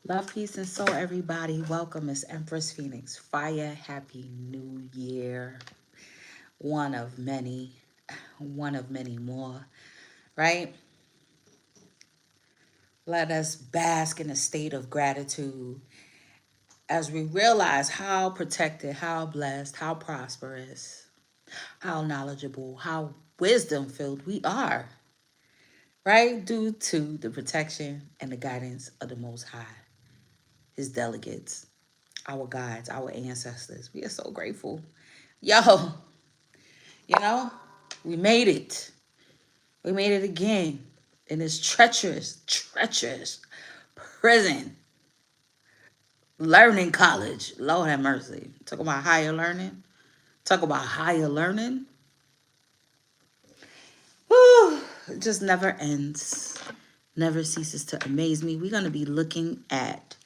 Love, peace, and soul, everybody. Welcome. It's Empress Phoenix. Fire. Happy New Year. One of many. One of many more. Right? Let us bask in a state of gratitude as we realize how protected, how blessed, how prosperous, how knowledgeable, how wisdom filled we are. Right? Due to the protection and the guidance of the Most High, His delegates, our guides, our ancestors. We are so grateful. Yo, you know, we made it. We made it again in this treacherous prison, learning college. Lord have mercy. Talk about higher learning. Talk about higher learning. Whew, it just never ends. Never ceases to amaze me. We're going to be looking at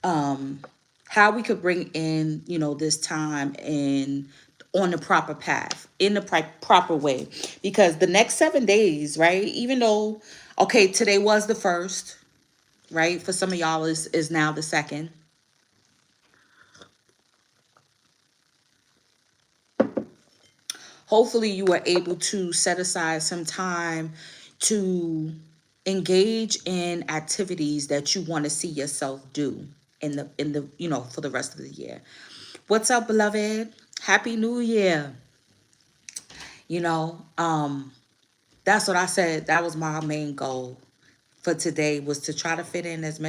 um, how we could bring in, this time in on the proper path, in the proper way. Because the next 7 days, right? Even though, okay, today was the first, right? For some of y'all is now the second. Hopefully you were able to set aside some time to engage in activities that you want to see yourself do in the for the rest of the year. What's up, beloved? Happy New Year. You know, that's what I said. That was my main goal for today, was to try to fit in as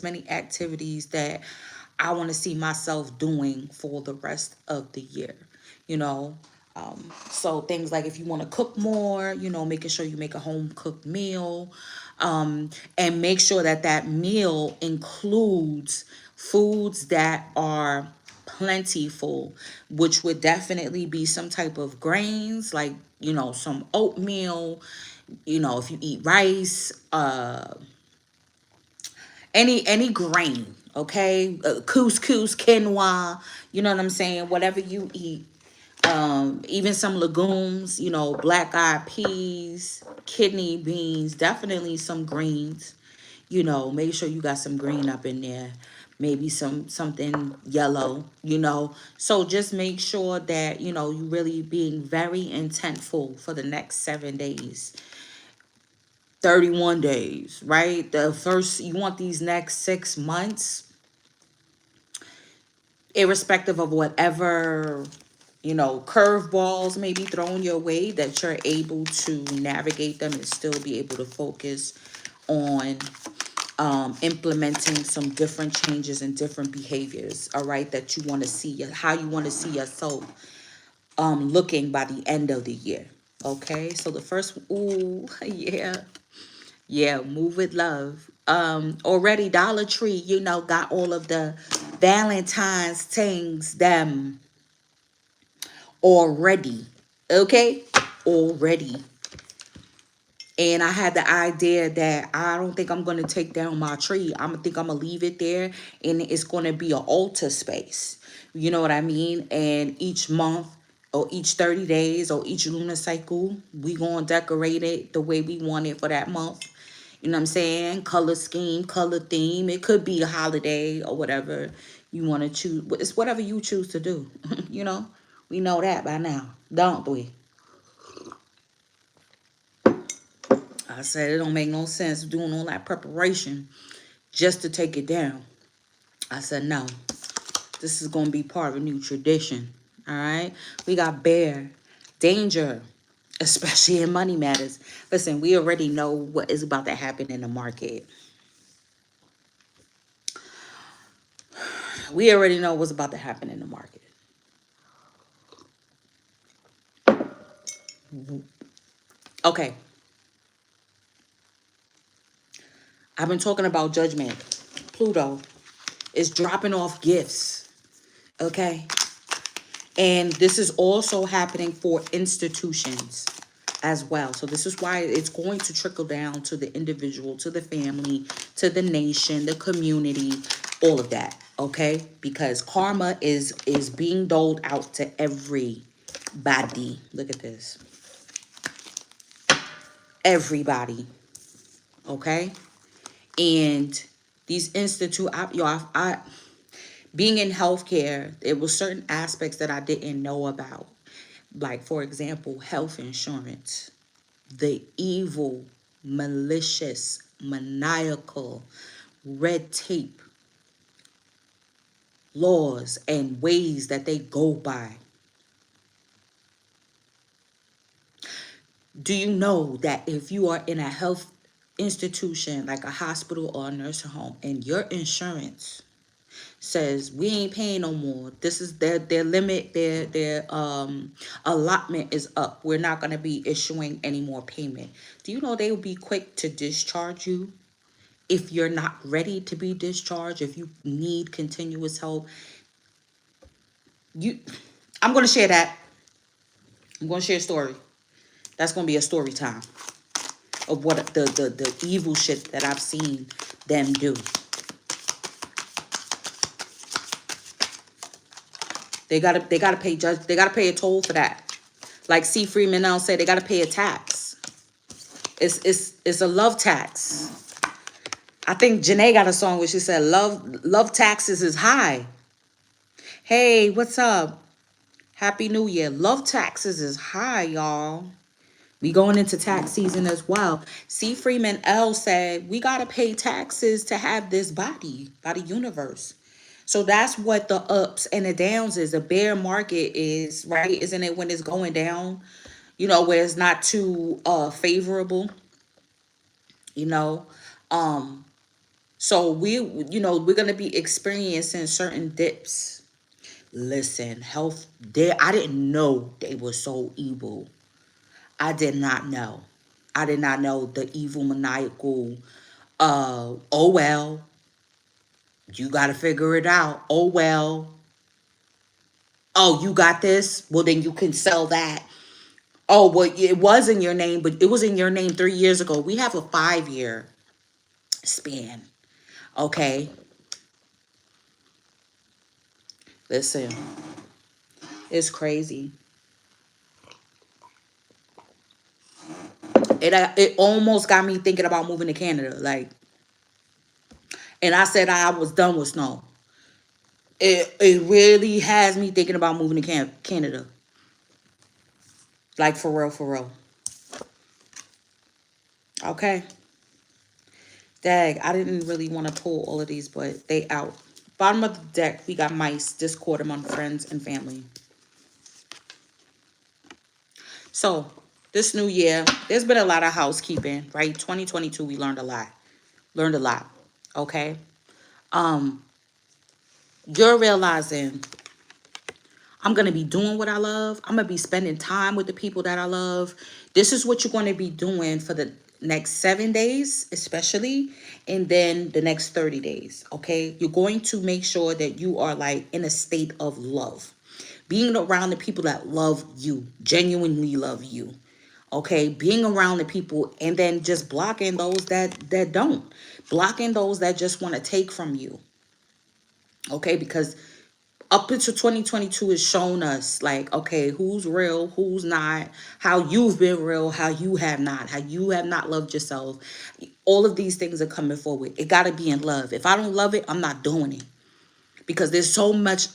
many activities that I want to see myself doing for the rest of the year. You know, so things like if you want to cook more, making sure you make a home cooked meal, and make sure that that meal includes foods that are plentiful, which would definitely be some type of grains, like some oatmeal. If you eat rice, any grain, okay, couscous, quinoa, you know what I'm saying, whatever you eat, even some legumes, black eyed peas, kidney beans, definitely some greens. Make sure you got some green up in there, maybe something yellow. So just make sure that you really being very intentful for the next 7 days, 31 days, right? The first, you want these next 6 months, irrespective of whatever curveballs may be thrown your way, that you're able to navigate them and still be able to focus on implementing some different changes and different behaviors, all right, that you want to see, how you want to see yourself looking by the end of the year. Okay, so the first, ooh, yeah, move with love. Already Dollar Tree, got all of the Valentine's things, them already. Okay, already. And I had the idea that I don't think I'm going to take down my tree. I'm going to leave it there, and it's going to be an altar space. You know what I mean? And each month or each 30 days or each lunar cycle, we going to decorate it the way we want it for that month. You know what I'm saying? Color scheme, color theme. It could be a holiday or whatever you want to choose. It's whatever you choose to do. you know? We know that by now, don't we? I said it don't make no sense doing all that preparation just to take it down. I said no. This is gonna be part of a new tradition. All right. We got bear, danger, especially in money matters. Listen, we already know what is about to happen in the market. We already know what's about to happen in the market. Okay. I've been talking about judgment. Pluto is dropping off gifts. Okay. And this is also happening for institutions as well. So this is why it's going to trickle down to the individual, to the family, to the nation, the community, all of that. Okay? Because karma is being doled out to everybody. Look at this. Everybody. Okay? And These institute, I being in healthcare, there was certain aspects that I didn't know about. Like, for example, health insurance, the evil, malicious, maniacal, red tape laws and ways that they go by. Do you know that if you are in a health institution like a hospital or a nursing home and your insurance says we ain't paying no more, this is their limit, their allotment is up, we're not going to be issuing any more payment, do you know they will be quick to discharge you if you're not ready to be discharged, if you need continuous help? You I'm going to share that. I'm going to share a story. That's going to be a story time of what the evil shit that I've seen them do. They gotta pay judge. They gotta pay a toll for that. Like C. Freeman now said, they gotta pay a tax. It's a love tax. I think Janae got a song where she said, "Love taxes is high." Hey, what's up? Happy New Year. Love taxes is high, y'all. We going into tax season as well. C. Freeman L said, we got to pay taxes to have this body by the universe. So that's what the ups and the downs is. A bear market is, right? Isn't it when it's going down, where it's not too favorable, you know? So we're going to be experiencing certain dips. Listen, health, I didn't know they were so evil. I did not know. I did not know the evil, maniacal, oh, well, you got to figure it out. Oh, well. Oh, you got this? Well, then you can sell that. Oh, well, it was in your name, but it was in your name 3 years ago. We have a 5-year span. Okay? Listen, it's crazy. It almost got me thinking about moving to Canada. Like, and I said I was done with snow. It really has me thinking about moving to Canada. Like, for real, for real. Okay. Dag, I didn't really want to pull all of these, but they out. Bottom of the deck, we got mice, discord among friends and family. So, this new year, there's been a lot of housekeeping, right? 2022, we learned a lot. Okay? You're realizing I'm going to be doing what I love. I'm going to be spending time with the people that I love. This is what you're going to be doing for the next 7 days, especially, and then the next 30 days, okay? You're going to make sure that you are like in a state of love. Being around the people that love you, genuinely love you, okay? Being around the people and then just blocking those that don't. Blocking those that just want to take from you, okay? Because up until 2022 has shown us, like, okay, who's real, who's not, how you've been real, how you have not loved yourself. All of these things are coming forward. It got to be in love. If I don't love it, I'm not doing it, because there's so much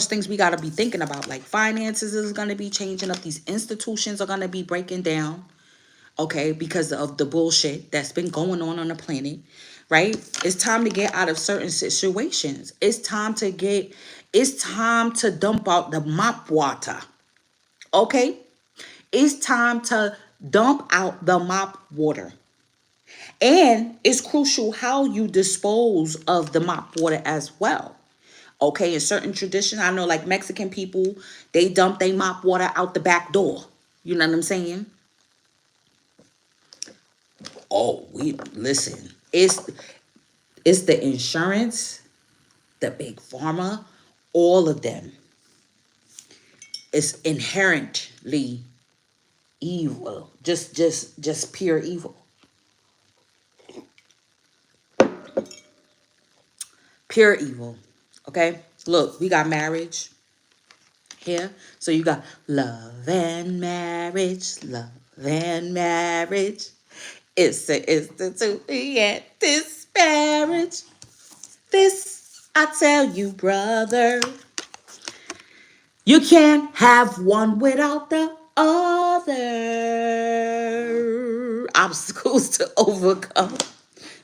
things we got to be thinking about. Like, finances is going to be changing up. These institutions are going to be breaking down, okay, because of the bullshit that's been going on the planet, right? It's time to get out of certain situations. It's time to dump out the mop water, okay? It's time to dump out the mop water. And it's crucial how you dispose of the mop water as well. Okay, in certain traditions, I know, like Mexican people, they dump their mop water out the back door. You know what I'm saying? Oh, listen. It's the insurance, the big pharma, all of them. It's inherently evil. Just pure evil. Pure evil. Okay? Look, we got marriage here. So you got love and marriage, love and marriage. It's the institute we get this marriage. This I tell you, brother, you can't have one without the other. Obstacles to overcome.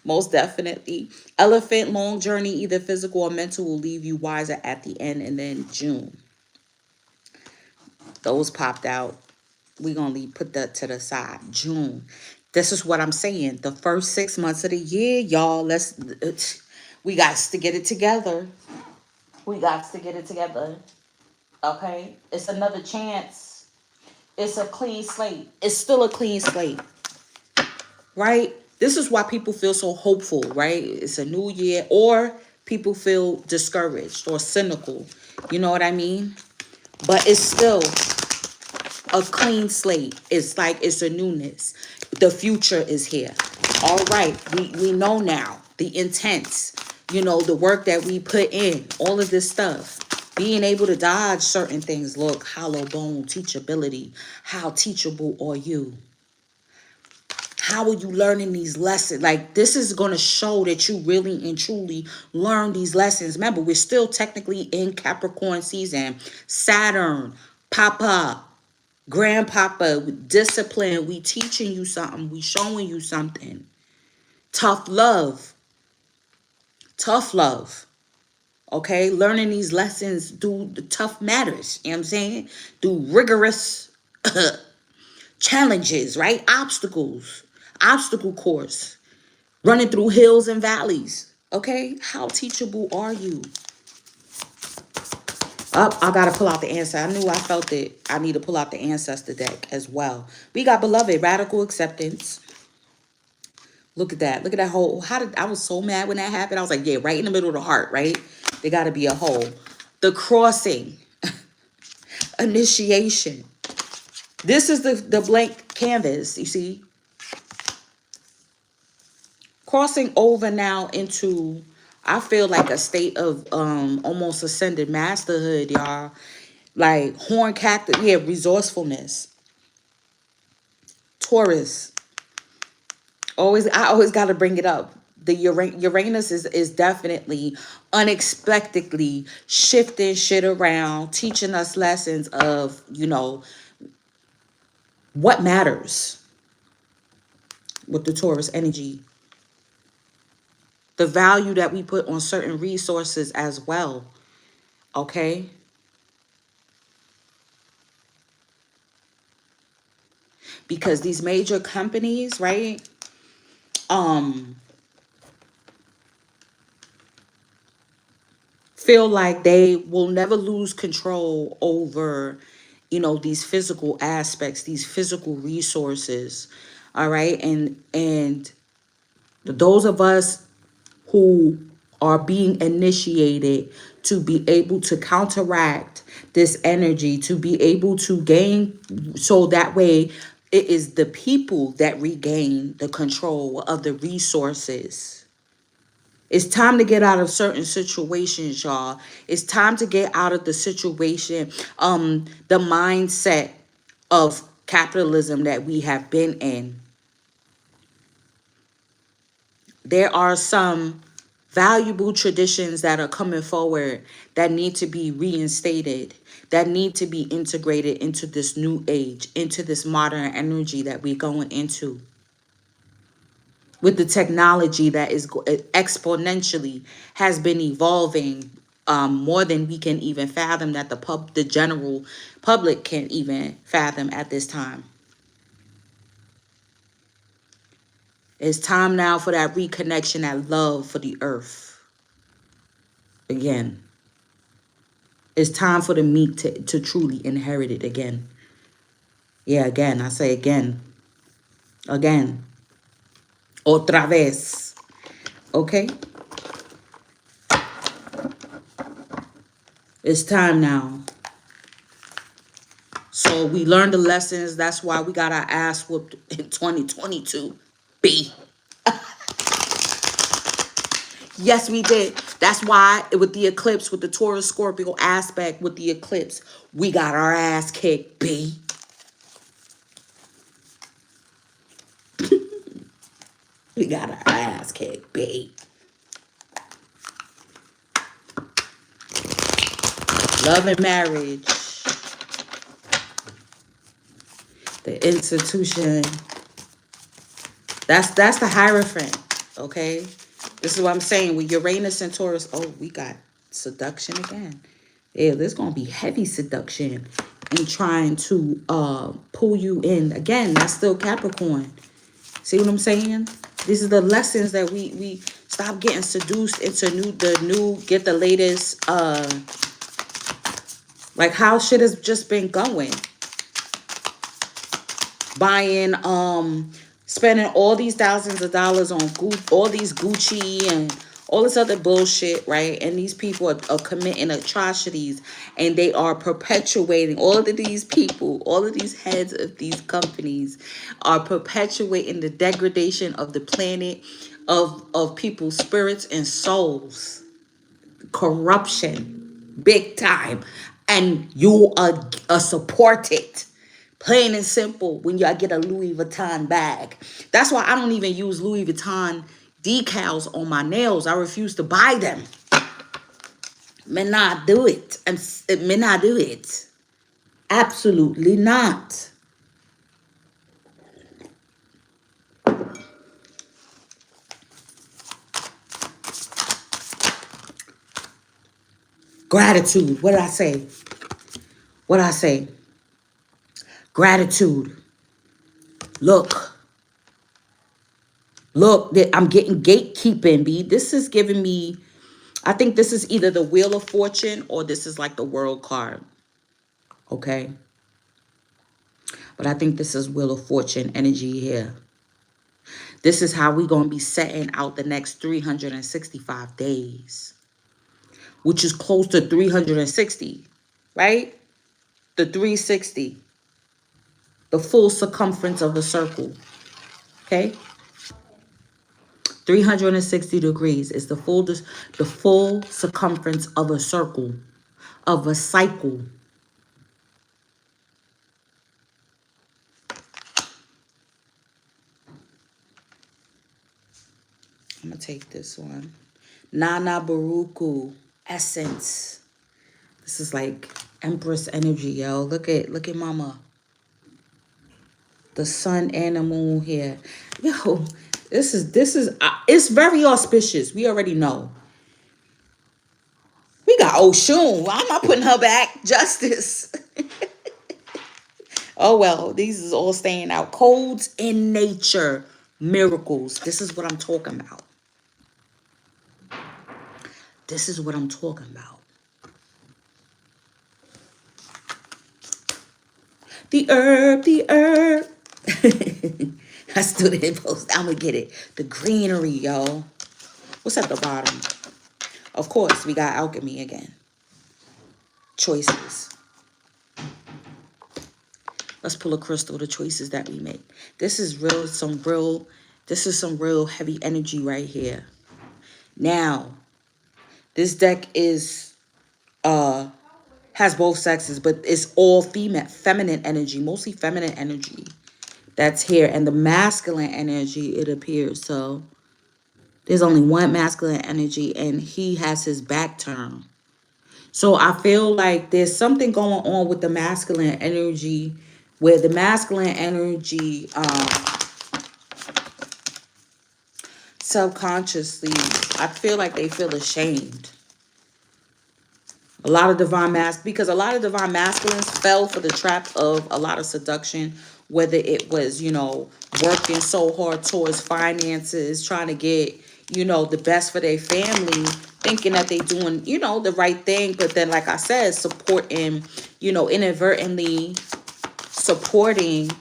Most definitely. Elephant, long journey, either physical or mental, will leave you wiser at the end. And then June. Those popped out. We're going to put that to the side. June. This is what I'm saying. The first 6 months of the year, y'all, we got to get it together. We got to get it together. Okay? It's another chance. It's a clean slate. It's still a clean slate. Right? This is why people feel so hopeful, right? It's a new year, or people feel discouraged or cynical. You know what I mean? But it's still a clean slate. It's like it's a newness. The future is here. All right, we know now the intents, the work that we put in, all of this stuff. Being able to dodge certain things. Look, hollow bone, teachability. How teachable are you? How are you learning these lessons? Like, this is going to show that you really and truly learn these lessons. Remember, we're still technically in Capricorn season. Saturn, Papa, Grandpapa, discipline. We teaching you something. We showing you something. Tough love. Tough love. Okay? Learning these lessons through the tough matters. You know what I'm saying? Through rigorous challenges, right? Obstacles. Obstacle course. Running through hills and valleys. Okay? How teachable are you? Up, I gotta pull out the answer. I knew I felt it. I need to pull out the ancestor deck as well. We got beloved, radical acceptance. Look at that. Look at that hole. I was so mad when that happened. I was like, yeah, right in the middle of the heart, right? There gotta be a hole. The crossing. Initiation. This is the blank canvas, you see? Crossing over now into, I feel like a state of almost ascended masterhood, y'all. Like horn cactus, yeah, resourcefulness. Taurus. I always got to bring it up. The Uranus is definitely unexpectedly shifting shit around, teaching us lessons of, what matters with the Taurus energy. The value that we put on certain resources as well. Okay? Because these major companies, right? Feel like they will never lose control over, these physical aspects, these physical resources. All right? And those of us who are being initiated to be able to counteract this energy, to be able to gain, so that way it is the people that regain the control of the resources. It's time to get out of certain situations, y'all. It's time to get out of the situation, the mindset of capitalism that we have been in. There are some valuable traditions that are coming forward that need to be reinstated, that need to be integrated into this new age, into this modern energy that we're going into. With the technology that is exponentially has been evolving, more than we can even fathom, that the general public can't even fathom at this time. It's time now for that reconnection, that love for the earth. Again. It's time for the meek to truly inherit it again. Yeah, again. I say again. Again. Otra vez. Okay? It's time now. So we learned the lessons. That's why we got our ass whooped in 2022. B. Yes, we did. That's why with the eclipse, with the Taurus Scorpio aspect, with the eclipse, we got our ass kicked, B. We got our ass kicked, B. Love and marriage, the institution. That's the Hierophant. Okay, this is what I'm saying. With Uranus and Taurus, oh, we got seduction again. Yeah, there's gonna be heavy seduction and trying to pull you in. Again, that's still Capricorn. See what I'm saying? These are the lessons that we stop getting seduced into get the latest like how shit has just been going. Buying spending all these thousands of dollars on all these Gucci and all this other bullshit, right? And these people are committing atrocities, and they are perpetuating, all of these people, all of these heads of these companies are perpetuating the degradation of the planet, of people's spirits and souls. Corruption, big time. And you are supported. Plain and simple, when y'all get a Louis Vuitton bag. That's why I don't even use Louis Vuitton decals on my nails. I refuse to buy them. May not do it. It may not do it. Absolutely not. Gratitude. What did I say? What did I say? Gratitude. Look, I'm getting gatekeeping, B. This is giving me, I think this is either the Wheel of Fortune or this is like the World card. Okay? But I think this is Wheel of Fortune energy here. This is how we're going to be setting out the next 365 days, which is close to 360, right? The 360, the full circumference of a circle, okay? 360 degrees is the full circumference of a circle, of a cycle. I'm going to take this one. Nana Baruku, essence. This is like Empress energy, yo. Look at mama. The sun and the moon here. Yo, this is it's very auspicious. We already know. We got Oshun. I'm not putting her back. Justice. Oh well, these is all staying out. Codes in nature. Miracles. This is what I'm talking about. This is what I'm talking about. The herb. I still didn't post. I'm gonna get it. The greenery, yo. What's at the bottom? Of course, we got alchemy again. Choices. Let's pull a crystal, the choices that we make. This is some real heavy energy right here. Now, this deck has both sexes, but it's all feminine energy, mostly feminine energy that's here. And the masculine energy, it appears. So there's only one masculine energy, and he has his back turned. So I feel like there's something going on with the masculine energy, where the masculine energy subconsciously, I feel like they feel ashamed. A lot of divine because a lot of divine masculines fell for the trap of a lot of seduction, whether it was, working so hard towards finances, trying to get, the best for their family, thinking that they doing, the right thing. But then, like I said, supporting, inadvertently supporting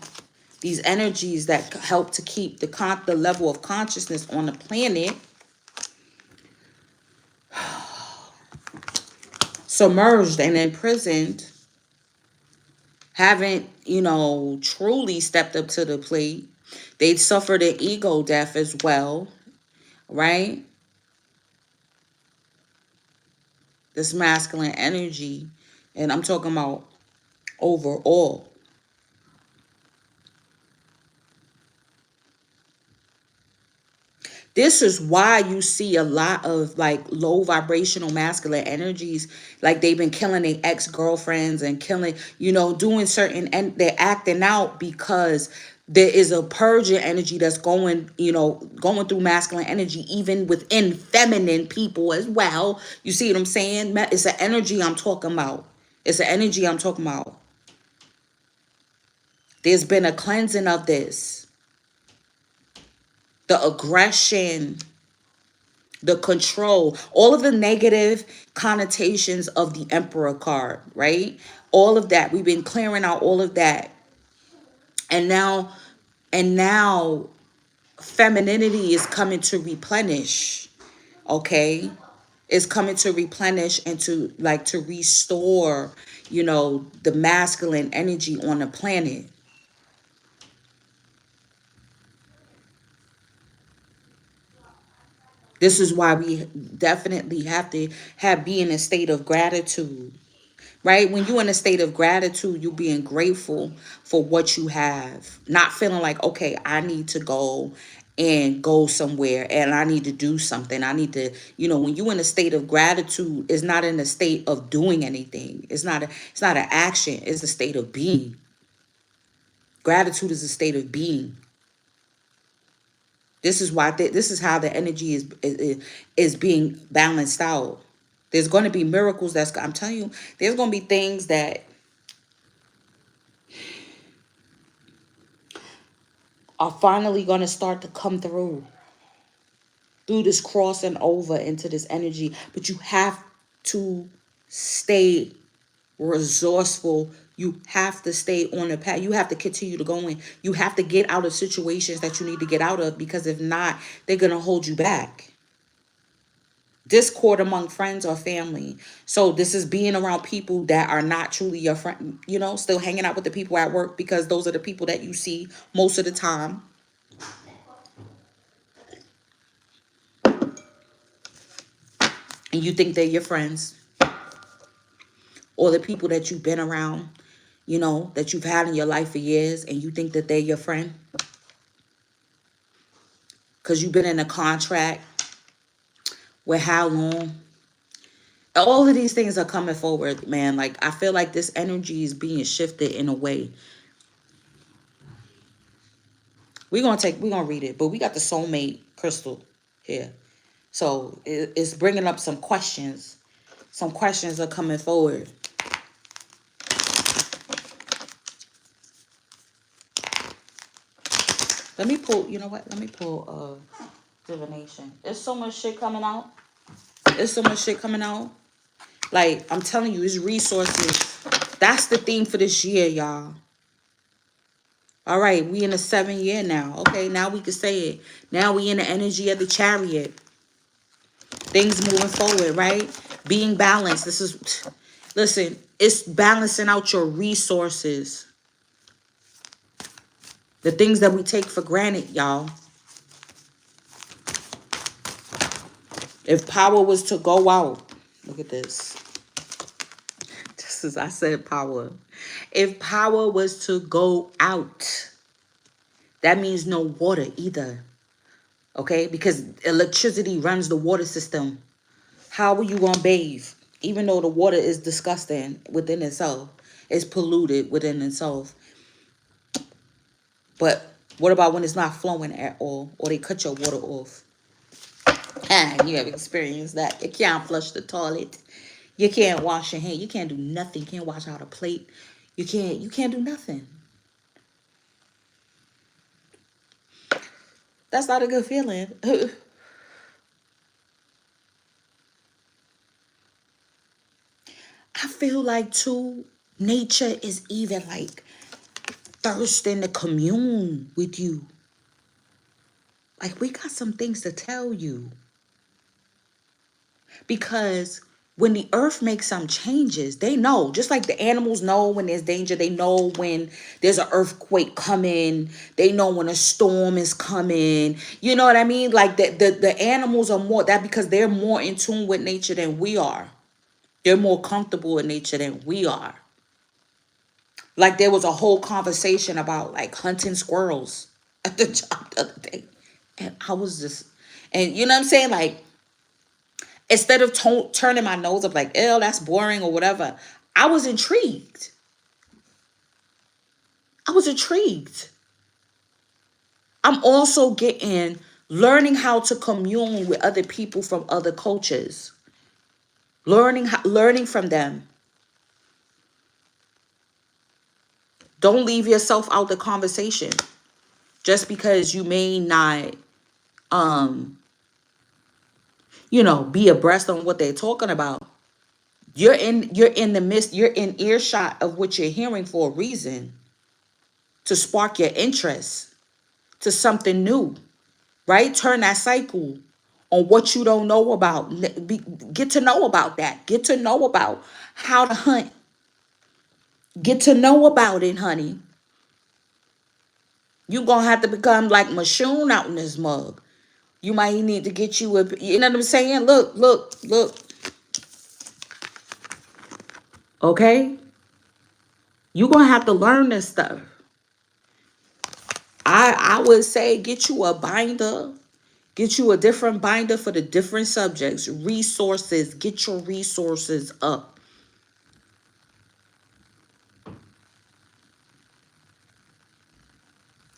these energies that help to keep the level of consciousness on the planet submerged and imprisoned, haven't, truly stepped up to the plate. They suffered an ego death as well, right? This masculine energy, and I'm talking about overall. This is why you see a lot of like low vibrational masculine energies, like they've been killing their ex-girlfriends and killing, doing certain, and they're acting out because there is a purging energy that's going through masculine energy, even within feminine people as well. You see what I'm saying? It's an energy I'm talking about. It's an energy I'm talking about. There's been a cleansing of this. The aggression, the control, all of the negative connotations of the Emperor card, right? All of that. We've been clearing out all of that. And now femininity is coming to replenish, okay? It's coming to replenish and to restore, the masculine energy on the planet. This is why we definitely have to be in a state of gratitude, right? When you're in a state of gratitude, you're being grateful for what you have, not feeling like, okay, I need to go somewhere and I need to do something. I need to, when you're in a state of gratitude, it's not in a state of doing anything. It's not an action. It's a state of being. Gratitude is a state of being. This is why this is how the energy is being balanced out. There's going to be miracles I'm telling you, there's going to be things that are finally going to start to come through this crossing over into this energy. But you have to stay resourceful. You have to stay on the path. You have to continue to go in. You have to get out of situations that you need to get out of, because if not, they're going to hold you back. Discord among friends or family. So this is being around people that are not truly your friend, still hanging out with the people at work, because those are the people that you see most of the time. And you think they're your friends, or the people that you've been around, that you've had in your life for years, and you think that they're your friend because you've been in a contract with how long. All of these things are coming forward, man. Like, I feel like this energy is being shifted in a way. We're gonna read it, but we got the soulmate crystal here. So it's bringing up some questions. Some questions are coming forward. Let me pull, you know what? Let me pull divination. There's so much shit coming out. There's so much shit coming out. Like, I'm telling you, it's resources. That's the theme for this year, y'all. All right, we in the 7th year now. Okay, now we can say it. Now we in the energy of the Chariot. Things moving forward, right? Being balanced. Listen, it's balancing out your resources. The things that we take for granted, y'all. If power was to go out, look at this. I said power. If power was to go out, that means no water either. Okay? Because electricity runs the water system. How are you going to bathe? Even though the water is disgusting within itself. It's polluted within itself. But what about when it's not flowing at all? Or they cut your water off? And you have experienced that. You can't flush the toilet. You can't wash your hand. You can't do nothing. You can't wash out a plate. You can't do nothing. That's not a good feeling. I feel like too, nature is even like thirsting to commune with you. Like, we got some things to tell you. Because when the earth makes some changes, they know, just like the animals know when there's danger. They know when there's an earthquake coming. They know when a storm is coming. You know what I mean? Like the animals are more that, because they're more in tune with nature than we are. They're more comfortable in nature than we are. Like, there was a whole conversation about like hunting squirrels at the job the other day. And And you know what I'm saying? Like, instead of turning my nose up like, ew, that's boring or whatever, I was intrigued. I was intrigued. I'm also learning how to commune with other people from other cultures. Learning from them. Don't leave yourself out the conversation just because you may not um be abreast on what they're talking about. You're in the midst, you're in earshot of what you're hearing for a reason, to spark your interest to something new, right? Turn that cycle on what you don't know about. Get to know about that. Get to know about how to hunt. Get to know about it, honey. You're going to have to become like Machoon out in this mug. You might need to get you you know what I'm saying? Look, look, look. Okay? You're going to have to learn this stuff. I would say get you a binder. Get you a different binder for the different subjects. Resources. Get your resources up.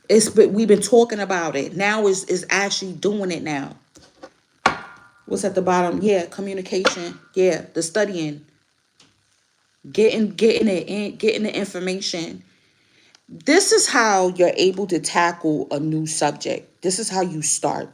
We've been talking about it. Now is actually doing it now. What's at the bottom? Yeah, communication. Yeah, the studying. Getting it in, getting the information. This is how you're able to tackle a new subject. This is how you start.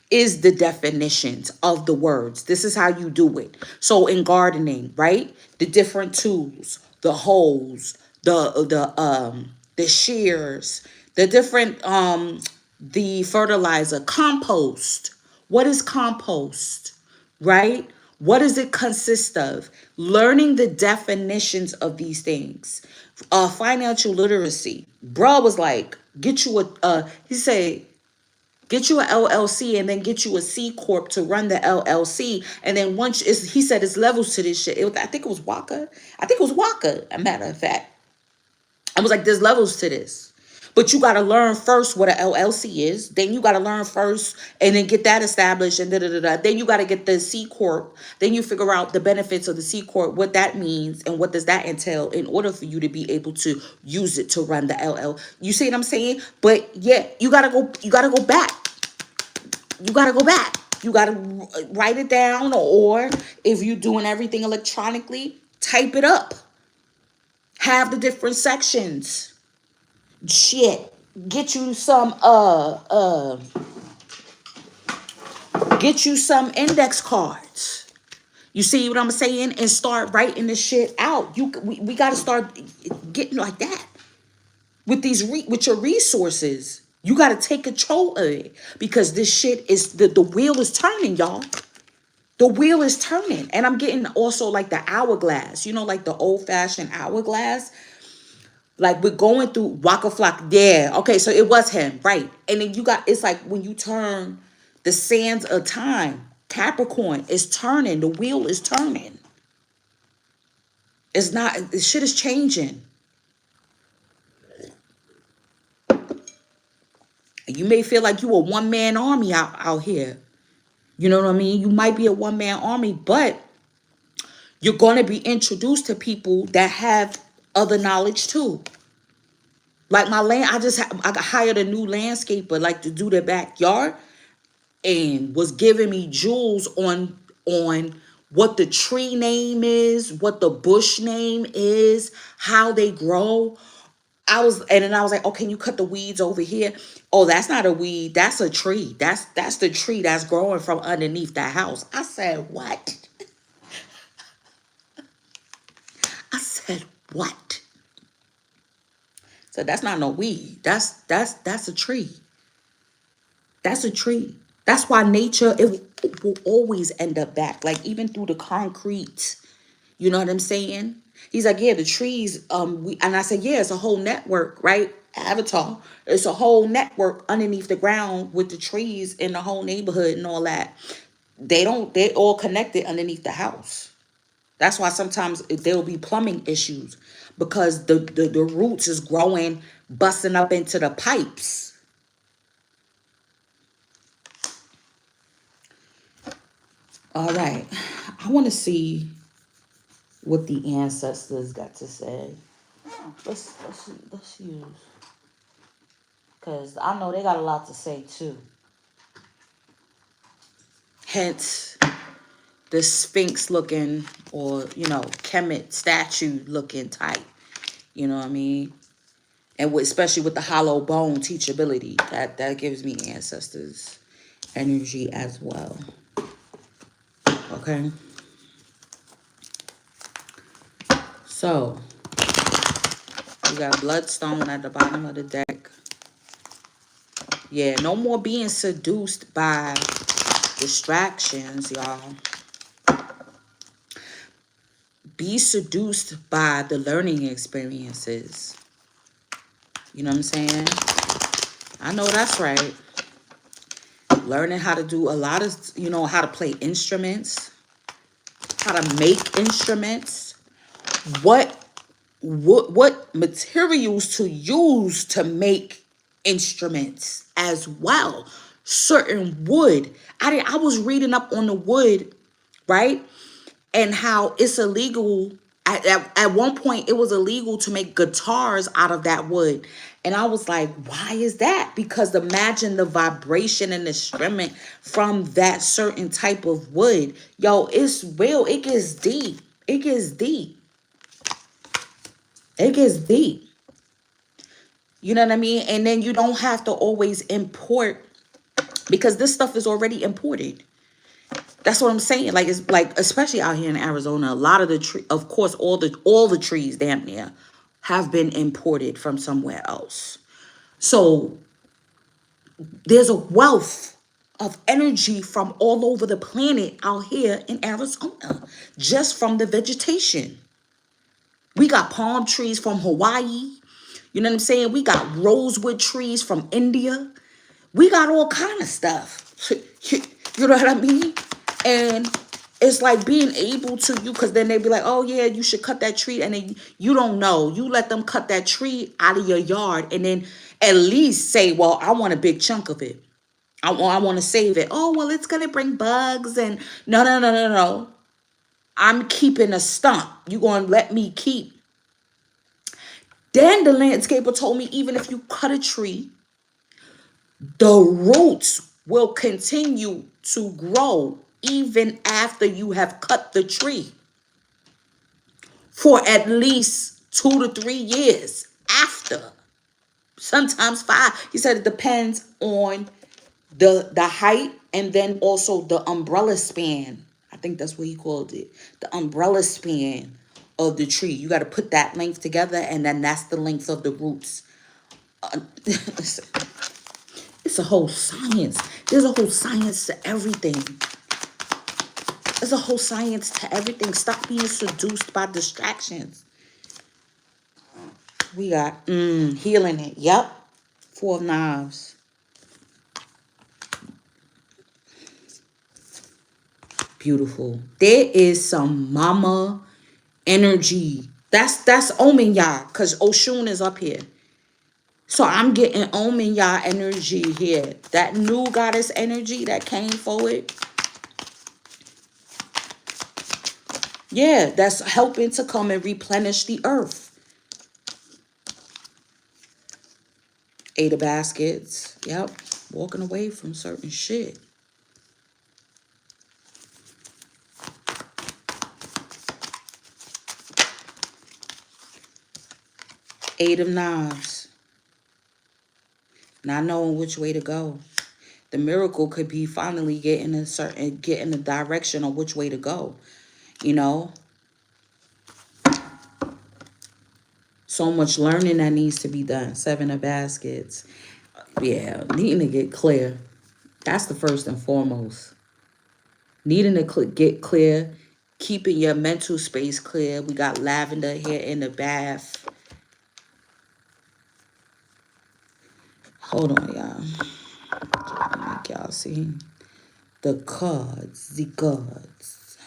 Is the definitions of the words. This is how you do it. So in gardening, right? The different tools, the hoes, the shears, the different the fertilizer, compost. What is compost? Right? What does it consist of? Learning the definitions of these things. Financial literacy. Bruh was like, get you he said, get you an LLC and then get you a C Corp to run the LLC. And then he said it's levels to this shit. I think it was Waka. I think it was Waka, a matter of fact. I was like, there's levels to this. But you got to learn first what an LLC is. Then you got to learn first and then get that established and da-da-da-da. Then you got to get the C Corp. Then you figure out the benefits of the C Corp, what that means and what does that entail in order for you to be able to use it to run the LL. You see what I'm saying? But yeah, you got to go back. You got to go back. You got to write it down, or if you're doing everything electronically, type it up. Have the different sections. Shit. Get you some index cards. You see what I'm saying? And start writing this shit out. We got to start getting like that with with your resources. You got to take control of it, because this shit is the wheel is turning, y'all. The wheel is turning. And I'm getting also like the hourglass, like the old fashioned hourglass. Like we're going through Waka Flock. Yeah. Okay. So it was him. Right. And then it's like when you turn the sands of time, Capricorn is turning. The wheel is turning. It's not, the shit is changing. You may feel like you a one-man army out here. You know what I mean? You might be a one-man army, but you're going to be introduced to people that have other knowledge too. Like I hired a new landscaper like to do their backyard, and was giving me jewels on what the tree name is, what the bush name is, how they grow. And then I was like, oh, can you cut the weeds over here? Oh, that's not a weed. That's a tree. That's the tree that's growing from underneath that house. I said, what? I said, what? So that's not no weed. That's a tree. That's a tree. That's why nature, it will always end up back. Like even through the concrete. You know what I'm saying? He's like, yeah, the trees, and I said, yeah, it's a whole network, right? Avatar. It's a whole network underneath the ground with the trees in the whole neighborhood and all that. They're all connected underneath the house. That's why sometimes there'll be plumbing issues, because the roots is growing, busting up into the pipes. All right. I want to see what the ancestors got to say. Let's use, because I know they got a lot to say too. Hence the Sphinx looking, or Kemet statue looking type. You know what I mean? And especially with the hollow bone teachability, that gives me ancestors energy as well. Okay. So we got Bloodstone at the bottom of the deck. Yeah, no more being seduced by distractions, y'all. Be seduced by the learning experiences. You know what I'm saying? I know that's right. Learning how to do a lot of, how to play instruments, how to make instruments, what materials to use to make instruments as well. Certain wood. I was reading up on the wood, right? And how it's illegal. At one point, it was illegal to make guitars out of that wood. And I was like, why is that? Because imagine the vibration and the instrument from that certain type of wood. Yo, it's real. It gets deep. It gets deep. It gets deep. You know what I mean? And then you don't have to always import, because this stuff is already imported. That's what I'm saying. Like, it's like, especially out here in Arizona, a lot of the tree, of course, all the trees damn near have been imported from somewhere else. So there's a wealth of energy from all over the planet out here in Arizona, just from the vegetation. We got palm trees from Hawaii. You know what I'm saying? We got rosewood trees from India. We got all kind of stuff. You know what I mean? And it's like being able to, because then they be like, oh yeah, you should cut that tree. And then you don't know. You let them cut that tree out of your yard and then at least say, well, I want a big chunk of it. I want to save it. Oh, well, it's going to bring bugs. And no, no, no, no, no. I'm keeping a stump. You going to let me keep. Then the landscaper told me, even if you cut a tree, the roots will continue to grow even after you have cut the tree for at least 2 to 3 years after. Sometimes 5. He said it depends on the height and then also the umbrella span. I think that's what he called it. The umbrella span of the tree. You got to put that length together, and then that's the length of the roots. It's a whole science. There's a whole science to everything. There's a whole science to everything. Stop being seduced by distractions. We got healing it. Yep. 4 of Knives. Beautiful. There is some mama energy. That's Omen Yah, because Oshun is up here. So I'm getting Omen Yah energy here. That new goddess energy that came forward. Yeah, that's helping to come and replenish the earth. 8 of Baskets. Yep. Walking away from certain shit. Eight of Knives. Not knowing which way to go. The miracle could be finally getting a direction on which way to go. You know? So much learning that needs to be done. 7 of Baskets. Yeah, needing to get clear. That's the first and foremost. Needing to get clear. Keeping your mental space clear. We got lavender here in the bath. Hold on, y'all. Make y'all see the cards. The cards.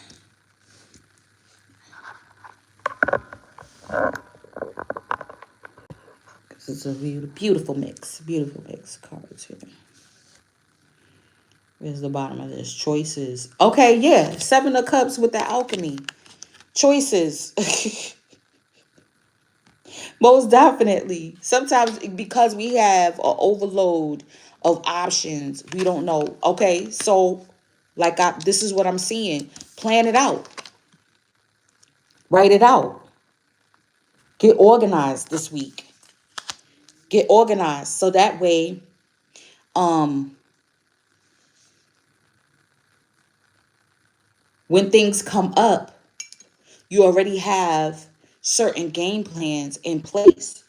This is a beautiful mix. Beautiful mix of cards here. Where's the bottom of this? Choices. Okay, yeah. Seven of Cups with the alchemy. Choices. Most definitely. Sometimes because we have an overload of options, we don't know. Okay, so this is what I'm seeing. Plan it out. Write it out. Get organized this week. Get organized so that way, um, when things come up, you already have certain game plans in place.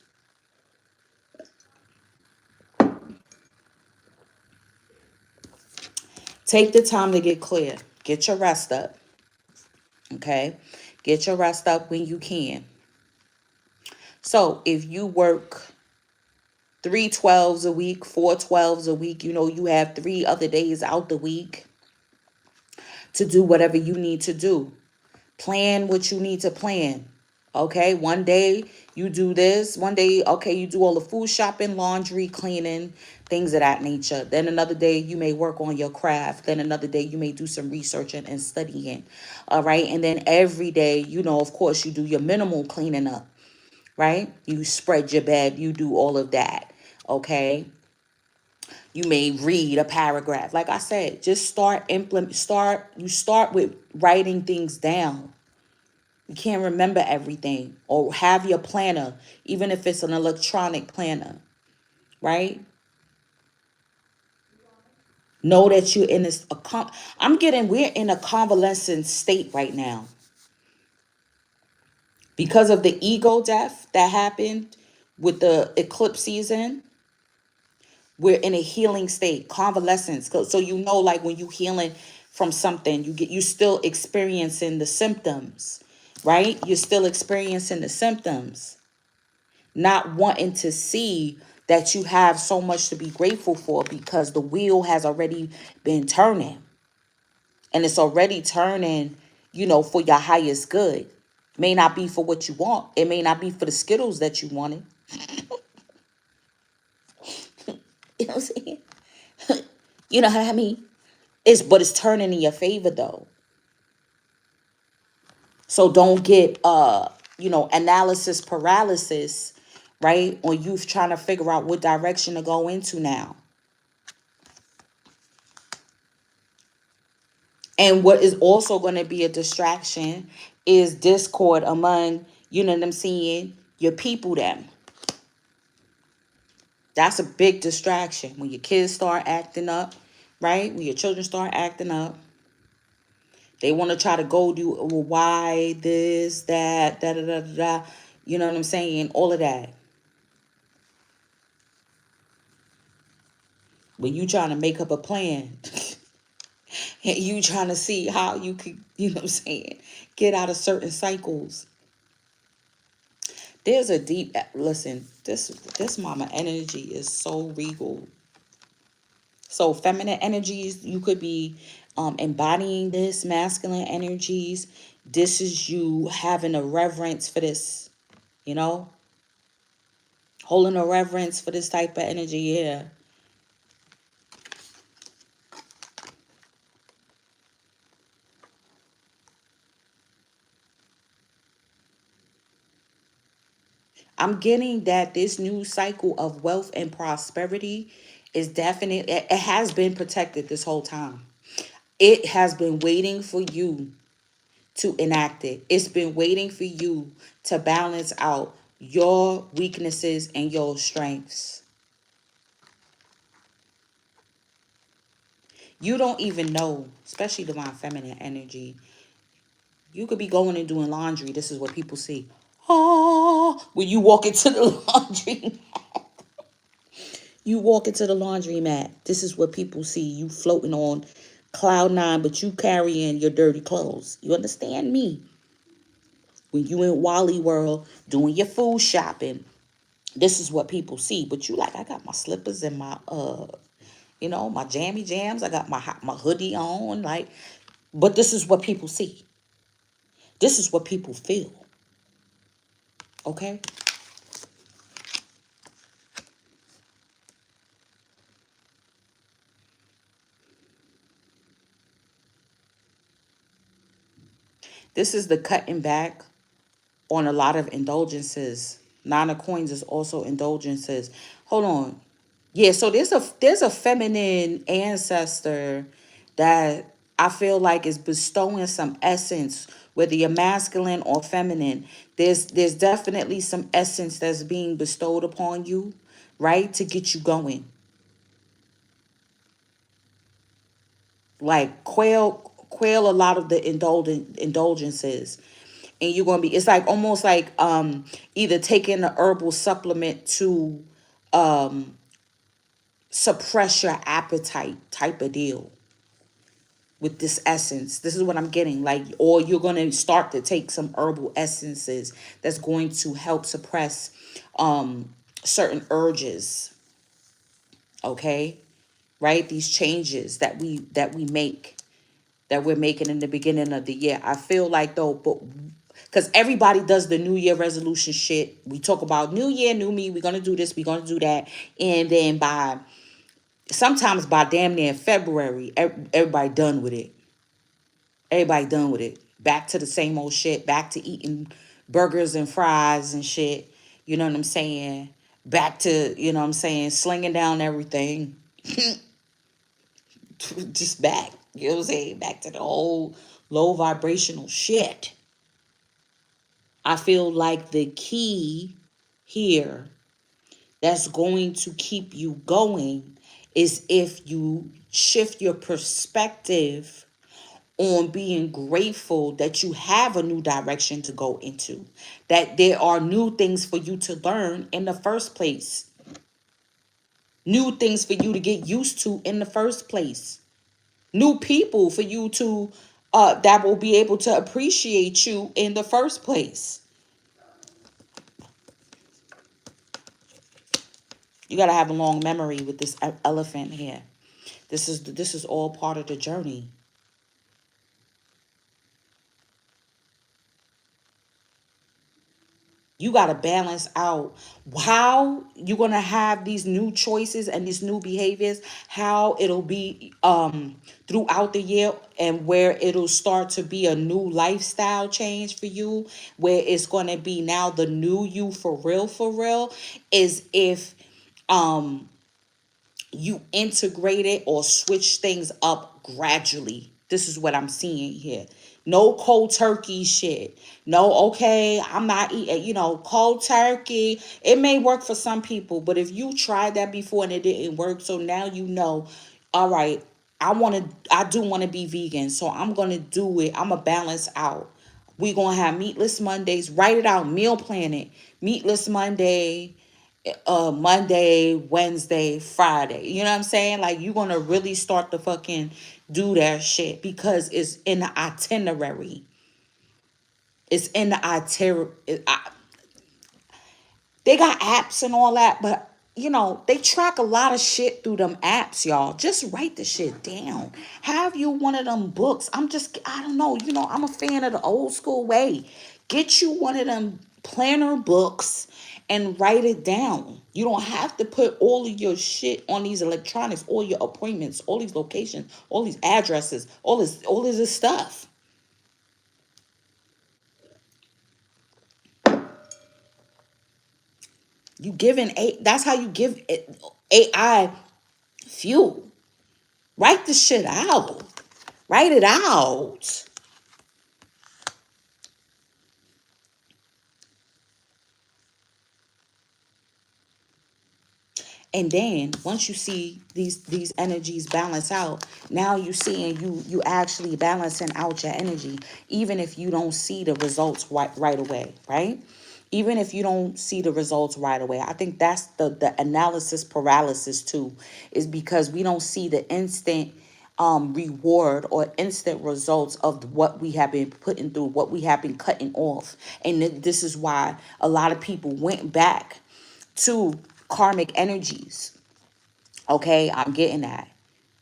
Take the time to get clear. Get your rest up. Okay? Get your rest up when you can. So if you work 3 12s a week, 4 12s a week, you have 3 other days out the week to do whatever you need to do. Plan what you need to plan. Okay, one day you do this. One day, okay, you do all the food shopping, laundry, cleaning, things of that nature. Then another day you may work on your craft. Then another day you may do some researching and studying. All right, and then every day, of course, you do your minimal cleaning up. Right, you spread your bed, you do all of that. Okay, you may read a paragraph. Like I said, just start with writing things down. You can't remember everything, or have your planner, even if it's an electronic planner, right? Know that you're in this. We're in a convalescent state right now because of the ego death that happened with the eclipse season. We're in a healing state, convalescence. So like when you healing from something, you still experiencing the symptoms, right? You're still experiencing the symptoms, not wanting to see that you have so much to be grateful for because the wheel has already been turning, and it's already turning, for your highest good. May not be for what you want. It may not be for the Skittles that you wanted. You know what I'm saying? You know what I mean? But it's turning in your favor though. So don't get analysis paralysis, right? Or you trying to figure out what direction to go into now. And what is also going to be a distraction is discord among, what I'm saying, your people them. That's a big distraction when your kids start acting up, right? When your children start acting up. They want to try to goad you. Well, why this, that, da, da, da, da, da. You know what I'm saying? All of that. When you trying to make up a plan, and you trying to see how you could, what I'm saying, get out of certain cycles. There's a deep, listen, this mama energy is so regal. So feminine energies, you could be embodying this, masculine energies. This is you having a reverence for this, you know, holding a reverence for this type of energy. Yeah. I'm getting that this new cycle of wealth and prosperity is definite. It has been protected this whole time. It has been waiting for you to enact it. It's been waiting for you to balance out your weaknesses and your strengths. You don't even know, especially divine feminine energy. You could be going and doing laundry. This is what people see. Oh, when you walk into the laundry, you walk into the laundromat. This is what people see. You floating on cloud nine, but you carrying your dirty clothes. You understand me? When you in Wally World doing your food shopping, this is what people see. But you like, I got my slippers and my my jammy jams. I got my hoodie on, like, but this is what people see. This is what people feel. Okay? This is the cutting back on a lot of indulgences. Nine of Coins is also indulgences. Hold on. Yeah, so there's a feminine ancestor that I feel like is bestowing some essence, whether you're masculine or feminine. There's definitely some essence that's being bestowed upon you, right? To get you going. Like quail a lot of the indulgences. And you're gonna be, it's like almost like either taking a herbal supplement to suppress your appetite type of deal with this essence. This is what I'm getting. Like, or you're gonna start to take some herbal essences that's going to help suppress certain urges. Okay, right? These changes that we make, that we're making in the beginning of the year. I feel like though, but because everybody does the New Year resolution shit. We talk about New Year, new me. We're gonna do this. We're gonna do that, and then by sometimes by damn near February, everybody done with it. Everybody done with it. Back to the same old shit. Back to eating burgers and fries and shit. You know what I'm saying? Back to, you know what I'm saying, slinging down everything. Just back. You know what I'm saying? Back to the old low vibrational shit. I feel like the key here that's going to keep you going is if you shift your perspective on being grateful that you have a new direction to go into, that there are new things for you to learn in the first place, new things for you to get used to in the first place, new people for you to that will be able to appreciate you in the first place. You got to have a long memory with this elephant here. This is all part of the journey. You got to balance out how you're going to have these new choices and these new behaviors, how it'll be throughout the year, and where it'll start to be a new lifestyle change for you, where it's going to be now the new you for real, is if you integrate it or switch things up gradually. This is what I'm seeing here. No cold turkey shit. No, okay, I'm not eating, cold turkey. It may work for some people, but if you tried that before and it didn't work, so now you know, all right, I do want to be vegan, so I'm going to do it. I'm going to balance out. We going to have meatless Mondays. Write it out, meal plan it. Meatless Monday, Monday, Wednesday, Friday. You know what I'm saying? Like, you're gonna really start to fucking do that shit because it's in the itinerary. It's in the itinerary. They got apps and all that, but they track a lot of shit through them apps, y'all. Just write the shit down. Have you one of them books? I don't know. I'm a fan of the old school way. Get you one of them planner books and write it down. You don't have to put all of your shit on these electronics, all your appointments, all these locations, all these addresses, all this stuff. You giving that's how you give AI fuel. Write the shit out. Write it out. And then once you see these energies balance out, now you seeing you actually balancing out your energy, even if you don't see the results right away, right? Even if you don't see the results right away. I think that's the analysis paralysis too, is because we don't see the instant reward or instant results of what we have been putting through, what we have been cutting off. And this is why a lot of people went back to karmic energies. Okay, I'm getting that.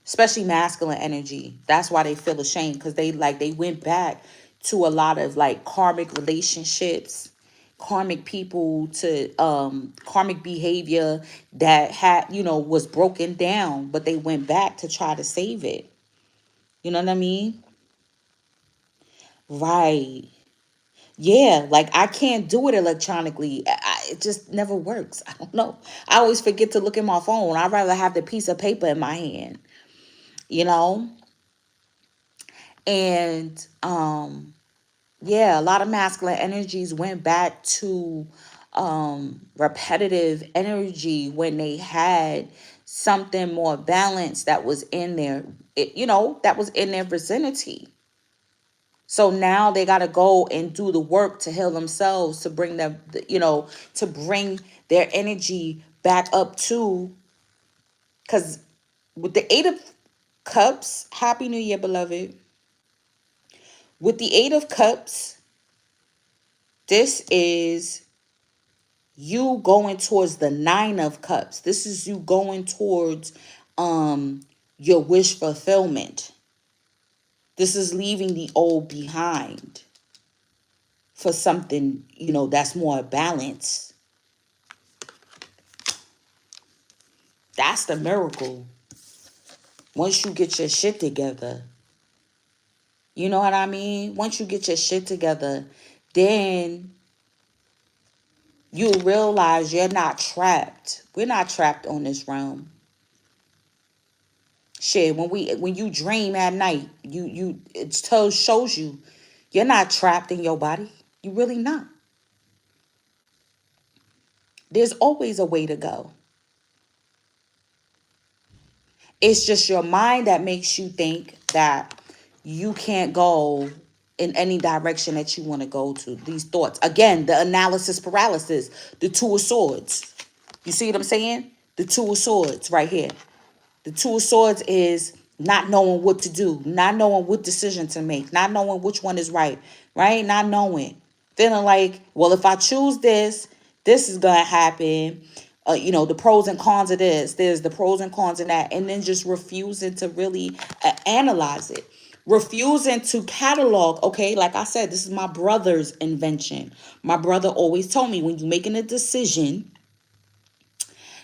Especially masculine energy. That's why they feel ashamed, because they went back to a lot of like karmic relationships, karmic people, to karmic behavior that had, was broken down, but they went back to try to save it. You know what I mean? Right. Yeah, like I can't do it electronically. It just never works. I don't know. I always forget to look at my phone. I'd rather have the piece of paper in my hand, you know? And yeah, a lot of masculine energies went back to repetitive energy when they had something more balanced that was in their that was in their vicinity. So now they got to go and do the work to heal themselves, to bring them, to bring their energy back up to, because with the Eight of Cups, Happy New Year, beloved. With the Eight of Cups, this is you going towards the Nine of Cups. This is you going towards your wish fulfillment. This is leaving the old behind for something, that's more balanced. That's the miracle. Once you get your shit together. You know what I mean? Once you get your shit together, then you realize you're not trapped. We're not trapped on this realm. Shit, when you dream at night, shows you you're not trapped in your body. You really not. There's always a way to go. It's just your mind that makes you think that you can't go in any direction that you want to go to. These thoughts. Again, the analysis paralysis, the Two of Swords. You see what I'm saying? The Two of Swords right here. The Two of Swords is not knowing what to do, not knowing what decision to make, not knowing which one is right, right? Not knowing. Feeling like, well, if I choose this is going to happen. The pros and cons of this. There's the pros and cons of that. And then just refusing to really analyze it. Refusing to catalog. Okay, like I said, this is my brother's invention. My brother always told me, when you're making a decision,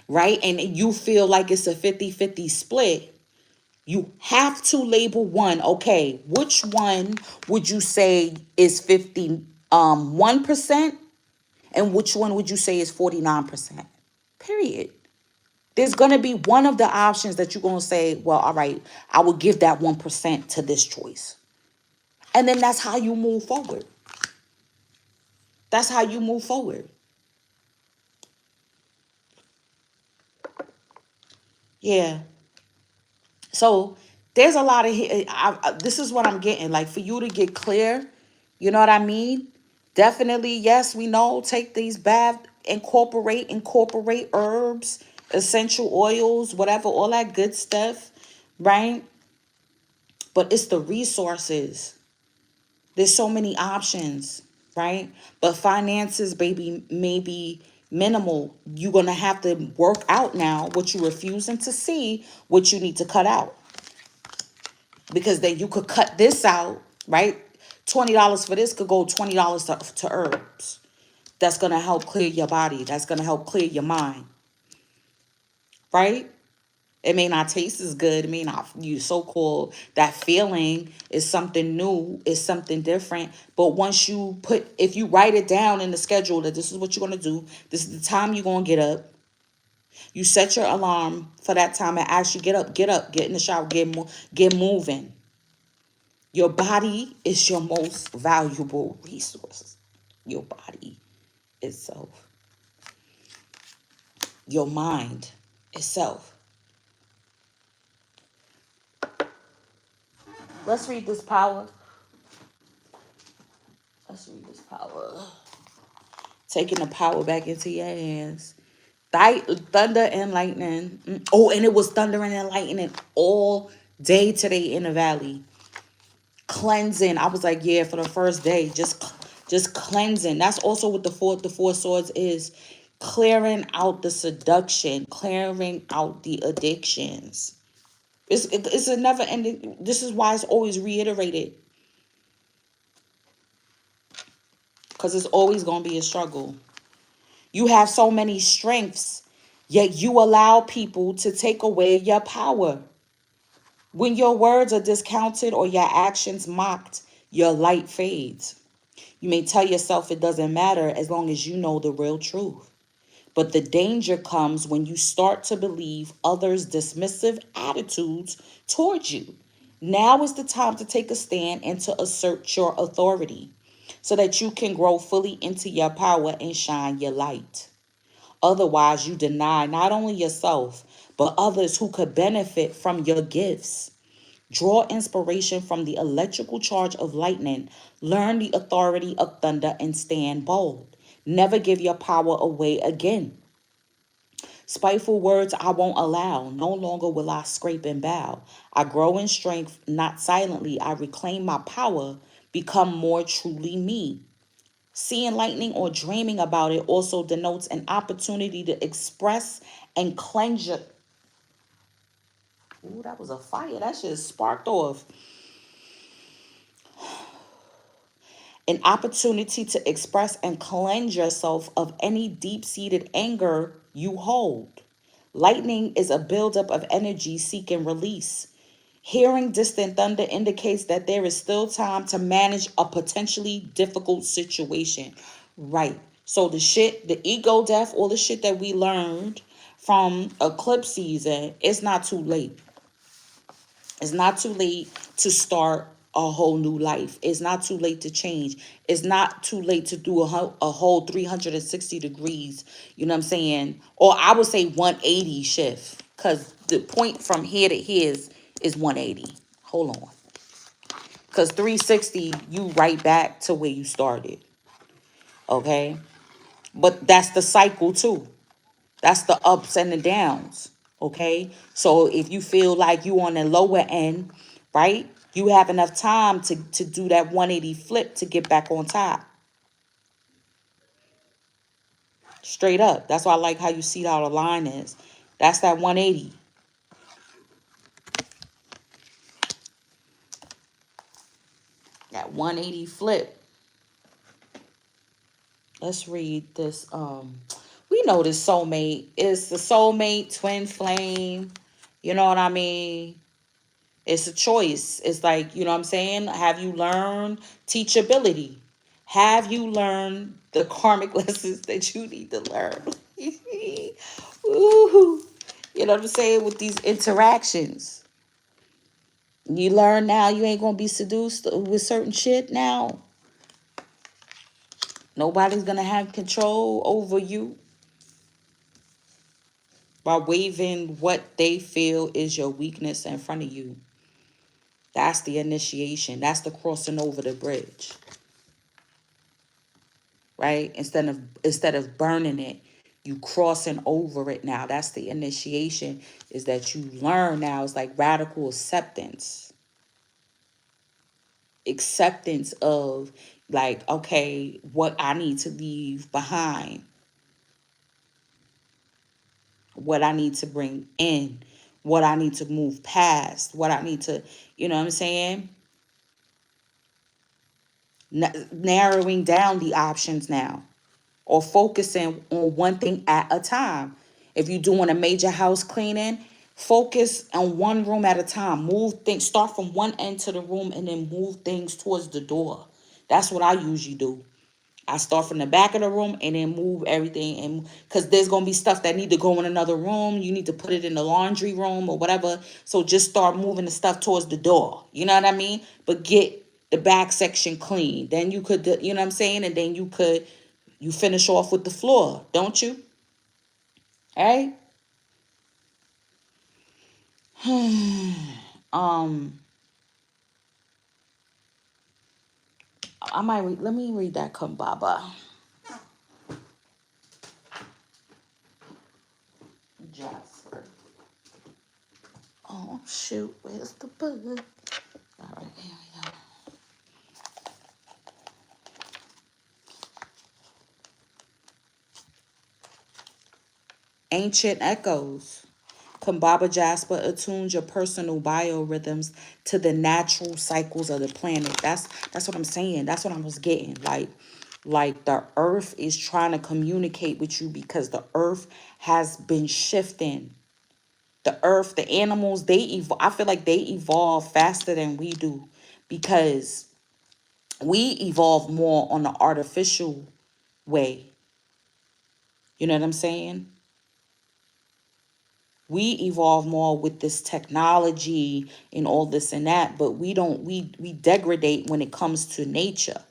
right, and you feel like it's a 50-50 split, you have to label one. Okay, which one would you say is 1%, and which one would you say is 49%? Period. There's going to be one of the options that you're going to say, well, all right, I will give that 1% to this choice. And then that's how you move forward. That's how you move forward. Yeah. So there's a lot of, this is what I'm getting. Like, for you to get clear, you know what I mean? Definitely, yes, we know, take these baths, incorporate herbs, essential oils, whatever, all that good stuff, right? But it's the resources. There's so many options, right? But finances, baby, may be minimal. You're going to have to work out now what you're refusing to see, what you need to cut out. Because then you could cut this out, right? $20 for this could go $20 to herbs. That's going to help clear your body. That's going to help clear your mind, right? It may not taste as good. It may not, you so-called, that feeling is something new, is something different. But once if you write it down in the schedule that this is what you're going to do, this is the time you're going to get up. You set your alarm for that time and actually get up, get in the shower, get moving. Your body is your most valuable resource. Your body itself. Your mind itself. Let's read this power. Let's read this power. Taking the power back into your hands. Thunder and lightning. Oh, and it was thundering and lightning all day today in the valley. Cleansing. I was like, yeah, for the first day, just cleansing. That's also what the four swords is. Clearing out the seduction, clearing out the addictions. It's a never ending. This is why it's always reiterated. Because it's always going to be a struggle. You have so many strengths, yet you allow people to take away your power. When your words are discounted or your actions mocked, Your light fades. You may tell yourself it doesn't matter as long as you know the real truth. But the danger comes when you start to believe others' dismissive attitudes towards you. Now is the time to take a stand and to assert your authority so that you can grow fully into your power and shine your light. Otherwise, you deny not only yourself, but others who could benefit from your gifts. Draw inspiration from the electrical charge of lightning. Learn the authority of thunder and stand bold. Never give your power away again. Spiteful words I won't allow. No longer will I scrape and bow. I grow in strength, not silently. I reclaim my power, become more truly me. Seeing lightning or dreaming about it also denotes an opportunity to express and cleanse your. Ooh, that was a fire. That just sparked off. An opportunity to express and cleanse yourself of any deep-seated anger you hold. Lightning is a buildup of energy seeking release. Hearing distant thunder indicates that there is still time to manage a potentially difficult situation. Right. So the shit, the ego death, all the shit that we learned from eclipse season, it's not too late. It's not too late to start a whole new life. It's not too late to change. It's not too late to do a whole 360 degrees, you know what I'm saying? Or I would say 180 shift, because the point from here to here is 180. Hold on. Because 360, you right back to where you started, okay? But that's the cycle too. That's the ups and the downs. Okay. So if you feel like you on the lower end, right? You have enough time to do that 180 flip to get back on top. Straight up. That's why I like how you see how the line is. That's that 180. That 180 flip. Let's read this. We know this soulmate is the soulmate twin flame. You know what I mean? It's a choice. It's like, you know what I'm saying? Have you learned teachability? Have you learned the karmic lessons that you need to learn? Ooh, you know what I'm saying? With these interactions. You learn now you ain't going to be seduced with certain shit now. Nobody's going to have control over you by waving what they feel is your weakness in front of you. That's the initiation. That's the crossing over the bridge. Right? Instead of burning it, you crossing over it now. That's the initiation, is that you learn now. It's like radical acceptance. Acceptance of, like, okay, what I need to leave behind, what I need to bring in, what I need to move past, what I need to, you know what I'm saying? Narrowing down the options now, or focusing on one thing at a time. If you're doing a major house cleaning, focus on one room at a time. Move things, start from one end to the room and then move things towards the door. That's what I usually do. I start from the back of the room and then move everything, and because there's gonna be stuff that need to go in another room. You need to put it in the laundry room or whatever. So just start moving the stuff towards the door. You know what I mean? But get the back section clean. Then you could, you know what I'm saying? And then you finish off with the floor, don't you? All right. I might let me read that Kumbaba. Jasper. Oh shoot, where's the book? All right, here we go. Ancient echoes. Kumbaba Jasper attunes your personal biorhythms to the natural cycles of the planet. That's what I'm saying. That's what I was getting. Like the earth is trying to communicate with you because the earth has been shifting. The earth, the animals, I feel like they evolve faster than we do, because We evolve more on the artificial way. You know what I'm saying? We evolve more with this technology and all this and that, but we don't we degrade when it comes to nature.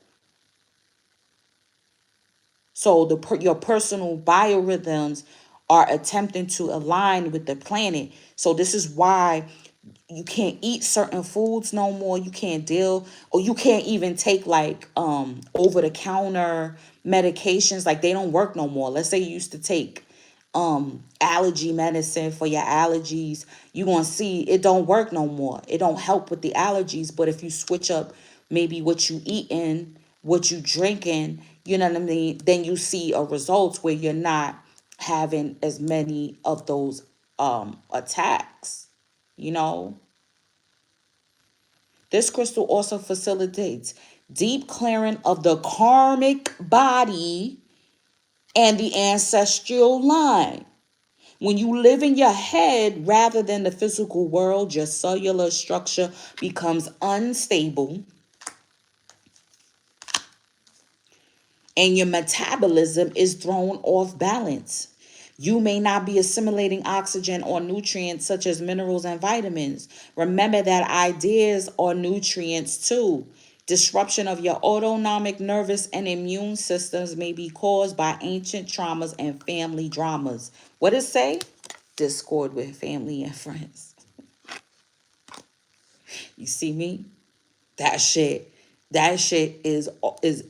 So your personal biorhythms are attempting to align with the planet. So this is why you can't eat certain foods no more. You can't deal, or you can't even take like over the counter medications. Like they don't work no more. Let's say you used to take allergy medicine for your allergies. You gonna see it don't work no more. It don't help with the allergies. But if you switch up maybe what you eating, what you drinking, you know what I mean, then you see a result where you're not having as many of those attacks, you know. This crystal also facilitates deep clearing of the karmic body and the ancestral line. When you live in your head rather than the physical world, your cellular structure becomes unstable and your metabolism is thrown off balance. You may not be assimilating oxygen or nutrients such as minerals and vitamins. Remember that ideas are nutrients too. Disruption of your autonomic nervous and immune systems may be caused by ancient traumas and family dramas. What does it say? Discord with family and friends. You see me? That shit. That shit is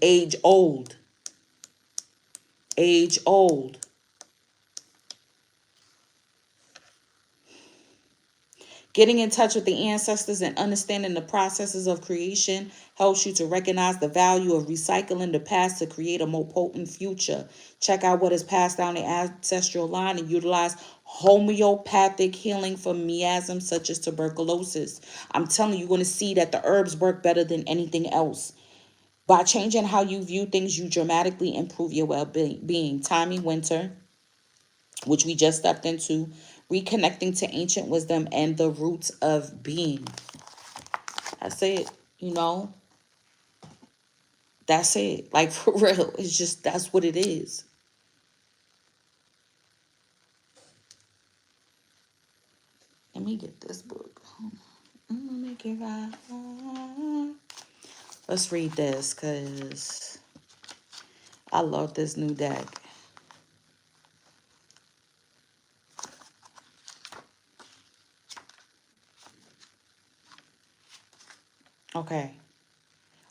age old. Age old. Getting in touch with the ancestors and understanding the processes of creation helps you to recognize the value of recycling the past to create a more potent future. Check out what is passed down the ancestral line and utilize homeopathic healing for miasms such as tuberculosis. I'm telling you, you're going to see that the herbs work better than anything else. By changing how you view things, you dramatically improve your well-being. Timing Winter, which we just stepped into, reconnecting to ancient wisdom and the roots of being. That's it, you know. That's it. Like for real. It's just that's what it is. Let me get this book. I'm gonna make it right. Let's read this because I love this new deck. Okay.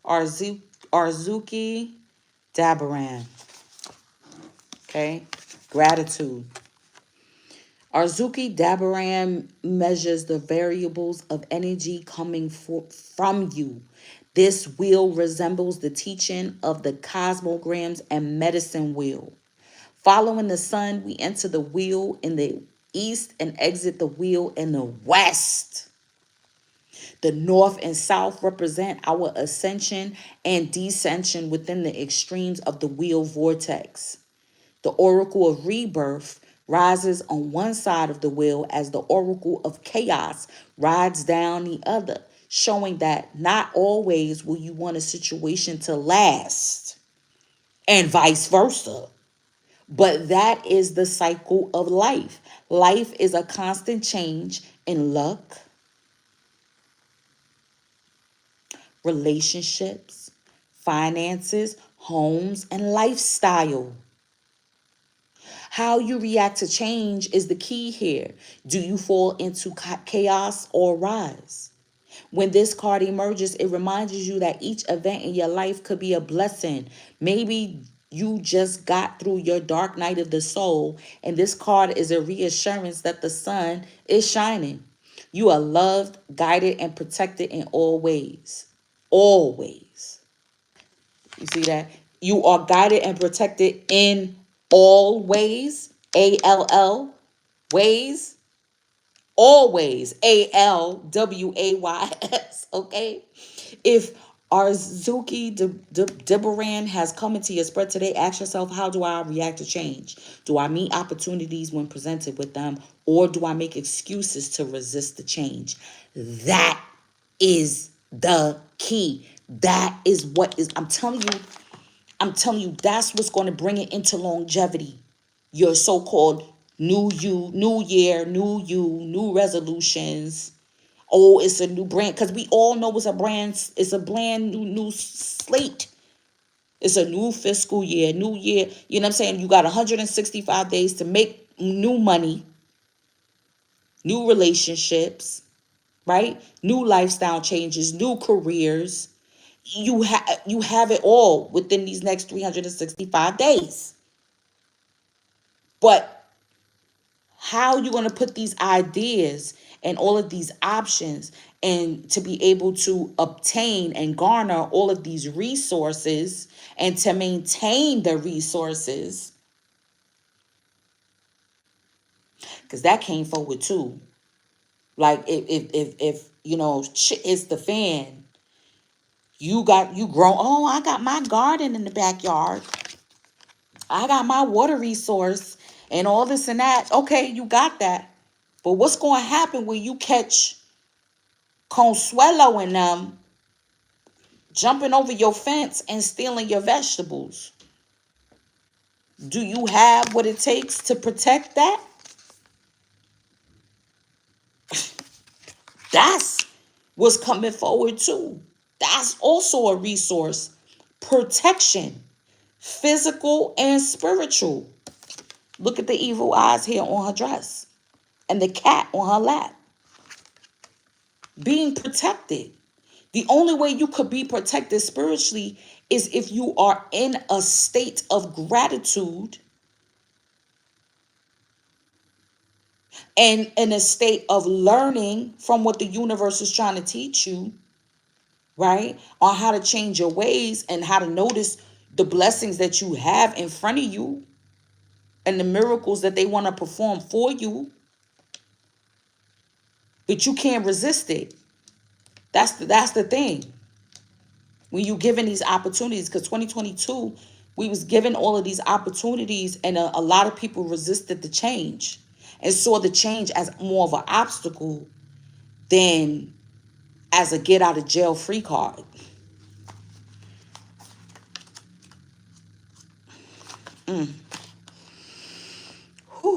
Arzuki Dabaran. Okay. Gratitude. Arzuki Dabaran measures the variables of energy coming from you. This wheel resembles the teaching of the cosmograms and medicine wheel. Following the sun, we enter the wheel in the east and exit the wheel in the west. The north and south represent our ascension and descension within the extremes of the wheel vortex. The oracle of rebirth rises on one side of the wheel as the oracle of chaos rides down the other, showing that not always will you want a situation to last, and vice versa. But that is the cycle of life. Life is a constant change in luck, relationships, finances, homes, and lifestyle. How you react to change is the key here. Do you fall into chaos or rise? When this card emerges, it reminds you that each event in your life could be a blessing. Maybe you just got through your dark night of the soul, and this card is a reassurance that the sun is shining. You are loved, guided, and protected in all ways. Always. You see that? You are guided and protected in all ways. ALL. Ways. Always. ALWAYS. Okay? If Arzuki Debaran has come into your spread today, ask yourself, how do I react to change? Do I meet opportunities when presented with them, or do I make excuses to resist the change? That is the key. That is what is, I'm telling you, that's what's going to bring it into longevity. Your so-called new you, new year, new you, new resolutions. Oh, it's a new brand. Because we all know it's a brand new slate. It's a new fiscal year, new year. You know what I'm saying? You got 165 days to make new money, new relationships, right? New lifestyle changes, new careers. You have it all within these next 365 days. But how you going to put these ideas and all of these options and to be able to obtain and garner all of these resources and to maintain the resources, because that came forward too. Like if you know shit is the fan, you grow. Oh, I got my garden in the backyard. I got my water resource and all this and that. Okay, you got that. But what's going to happen when you catch Consuelo and them jumping over your fence and stealing your vegetables? Do you have what it takes to protect that? That's what's coming forward too. That's also a resource. Protection, physical and spiritual. Look at the evil eyes here on her dress and the cat on her lap. Being protected. The only way you could be protected spiritually is if you are in a state of gratitude and in a state of learning from what the universe is trying to teach you, right? On how to change your ways and how to notice the blessings that you have in front of you and the miracles that they want to perform for you, but you can't resist it. That's the thing. When you given these opportunities, because 2022, we was given all of these opportunities, and a lot of people resisted the change and saw the change as more of an obstacle than as a get out of jail free card. Whew,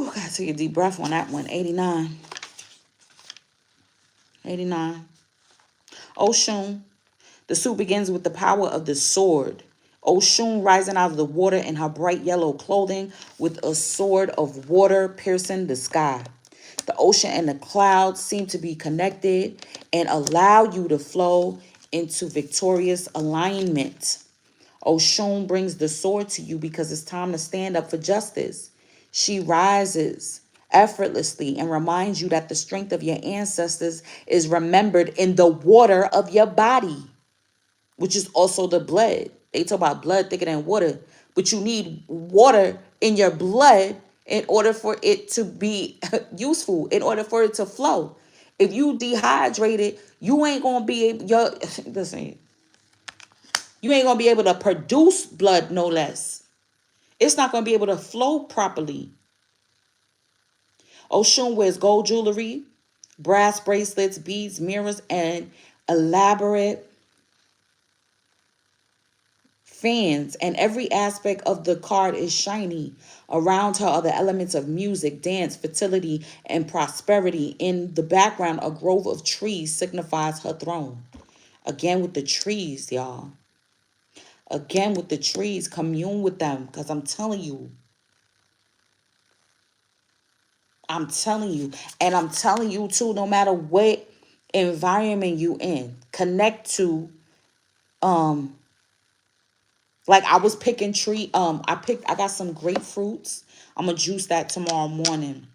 gotta take a deep breath on that one. 89. 89. Oshun. The suit begins with the power of the sword. Oshun rising out of the water in her bright yellow clothing with a sword of water piercing the sky. The ocean and the clouds seem to be connected and allow you to flow into victorious alignment. Oshun brings the sword to you because it's time to stand up for justice. She rises effortlessly and reminds you that the strength of your ancestors is remembered in the water of your body, which is also the blood. They talk about blood thicker than water, but you need water in your blood in order for it to be useful, in order for it to flow. If you dehydrated, you ain't gonna be able listen, you ain't gonna be able to produce blood, no less. It's not gonna be able to flow properly. Oshun wears gold jewelry, brass bracelets, beads, mirrors, and elaborate fans, and every aspect of the card is shiny. Around her are the elements of music, dance, fertility, and prosperity. In the background, a grove of trees signifies her throne. Again with the trees, y'all. Again with the trees, commune with them, because I'm telling you, and I'm telling you too, no matter what environment you in, connect to, like I was picking I got some grapefruits. I'm gonna juice that tomorrow morning.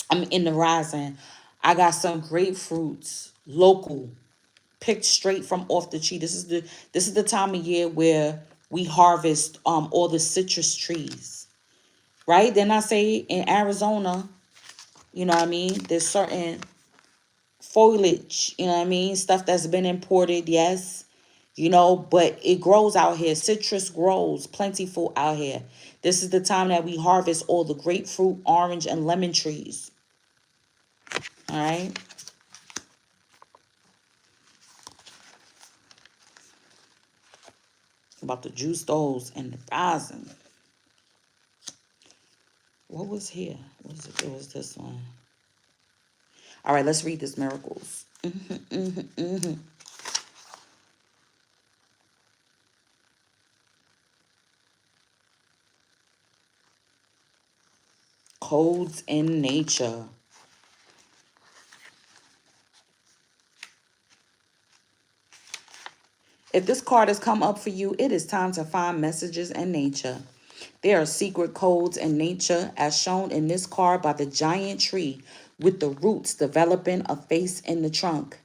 I'm in the rising. I got some grapefruits, local, picked straight from off the tree. This is the time of year where we harvest all the citrus trees. Right? Then I say in Arizona, you know what I mean? There's certain foliage, you know what I mean? Stuff that's been imported, yes. You know, but it grows out here. Citrus grows plentiful out here. This is the time that we harvest all the grapefruit, orange, and lemon trees. All right. About to juice those and the rising. What was here? What was it? It was this one. All right, let's read this miracles. Codes in nature. If this card has come up for you, it is time to find messages in nature. There are secret codes in nature as shown in this card by the giant tree with the roots developing a face in the trunk.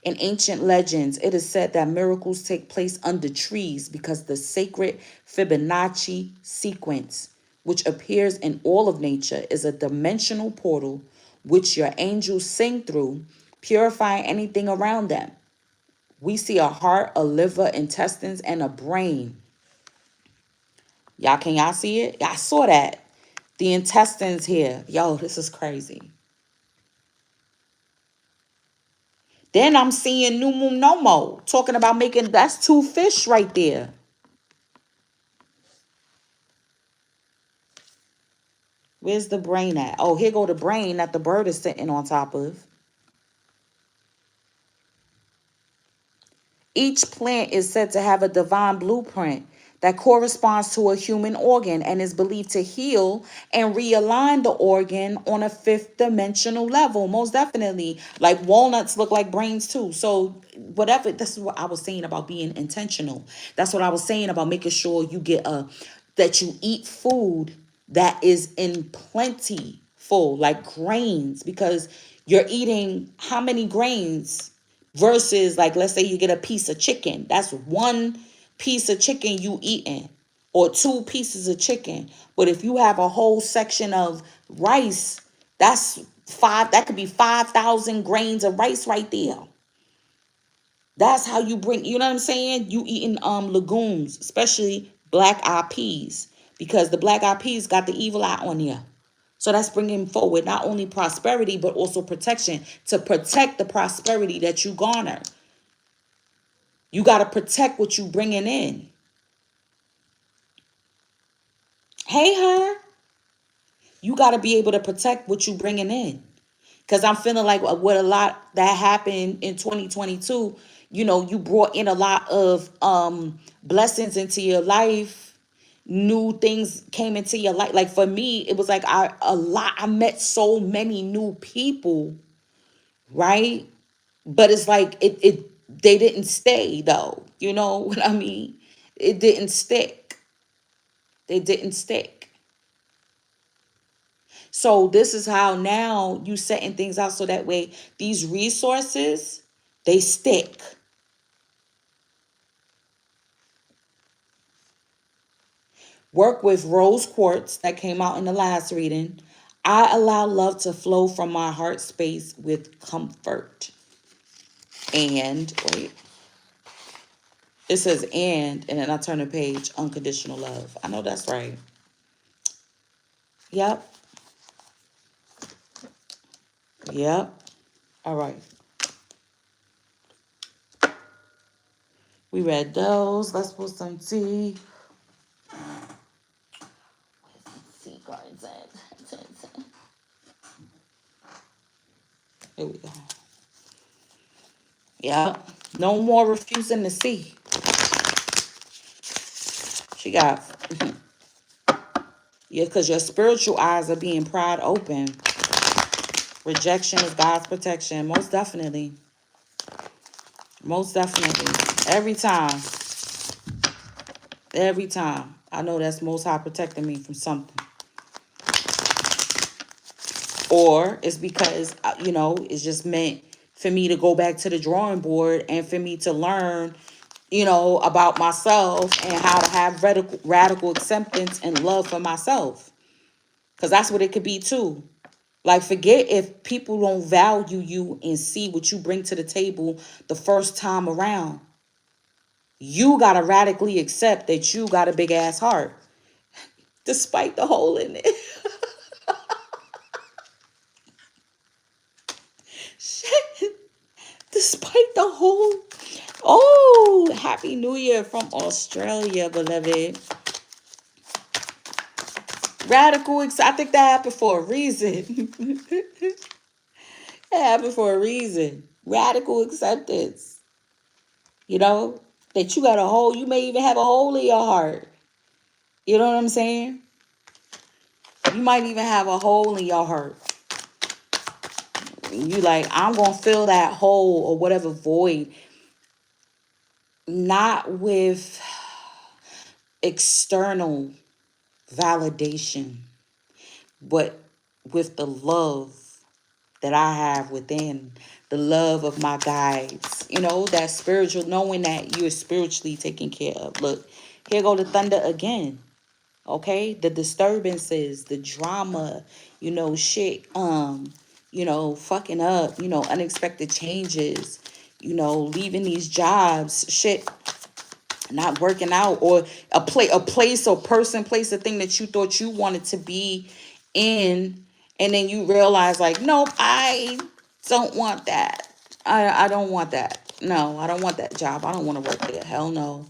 In ancient legends, it is said that miracles take place under trees because the sacred Fibonacci sequence, which appears in all of nature, is a dimensional portal which your angels sing through, purifying anything around them. We see a heart, a liver, intestines, and a brain. Can y'all see it? Y'all saw that. The intestines here. Yo, this is crazy. Then I'm seeing Numu Nomo talking about making, that's 2 fish right there. Where's the brain at? Oh, here go the brain that the bird is sitting on top of. Each plant is said to have a divine blueprint that corresponds to a human organ and is believed to heal and realign the organ on a 5th dimensional level. Most definitely. Like walnuts look like brains too. So whatever, this is what I was saying about being intentional. That's what I was saying about making sure you get that you eat food that is in plenty full, like grains, because you're eating how many grains versus, like, let's say you get a piece of chicken. That's 1 piece of chicken you eating, or 2 pieces of chicken. But if you have a whole section of rice, that could be 5,000 grains of rice right there. That's how you bring, you know what I'm saying? You eating legumes, especially black-eyed peas, because the black-eyed peas got the evil eye on there. So that's bringing forward not only prosperity, but also protection, to protect the prosperity that you garner. You got to protect what you bringing in. Hey, her. You got to be able to protect what you bringing in. Because I'm feeling like what a lot that happened in 2022, you brought in a lot of blessings into your life. New things came into your life. Like for me, it was like I met so many new people, right? But it's like they didn't stay though. You know what I mean? It didn't stick. They didn't stick. So this is how now you setting things out so that way these resources, they stick. Work with rose quartz that came out in the last reading. I allow love to flow from my heart space with comfort. And wait, it says and then I turn the page, unconditional love. I know that's right. Yep. Yep. All right. We read those. Let's put some tea. Tea cards at. Here we go. Yep. No more refusing to see. She got, yeah, because your spiritual eyes are being pried open. Rejection is God's protection. Most definitely. Most definitely. Every time. Every time. I know that's Most High protecting me from something. Or it's because, it's just meant for me to go back to the drawing board and for me to learn, about myself and how to have radical acceptance and love for myself. Because that's what it could be too. Like, forget if people don't value you and see what you bring to the table the first time around. You got to radically accept that you got a big ass heart, despite the hole in it. Shit. Despite the hole Oh, Happy New Year from Australia, beloved. I think that happened for a reason. It happened for a reason. Radical acceptance. You know, that you got a hole. You may even have a hole in your heart. You know what I'm saying? You might even have a hole in your heart. You like, I'm gonna fill that hole or whatever void, not with external validation, but with the love that I have within, the love of my guides. You know, that spiritual, knowing that you're spiritually taken care of. Look, here go the thunder again. Okay, the disturbances, the drama, shit, fucking up, unexpected changes, leaving these jobs, shit, not working out, or a place or person, place, a thing that you thought you wanted to be in, and then you realize, like, nope, I don't want that. I don't want that. No, I don't want that job. I don't want to work there. Hell no.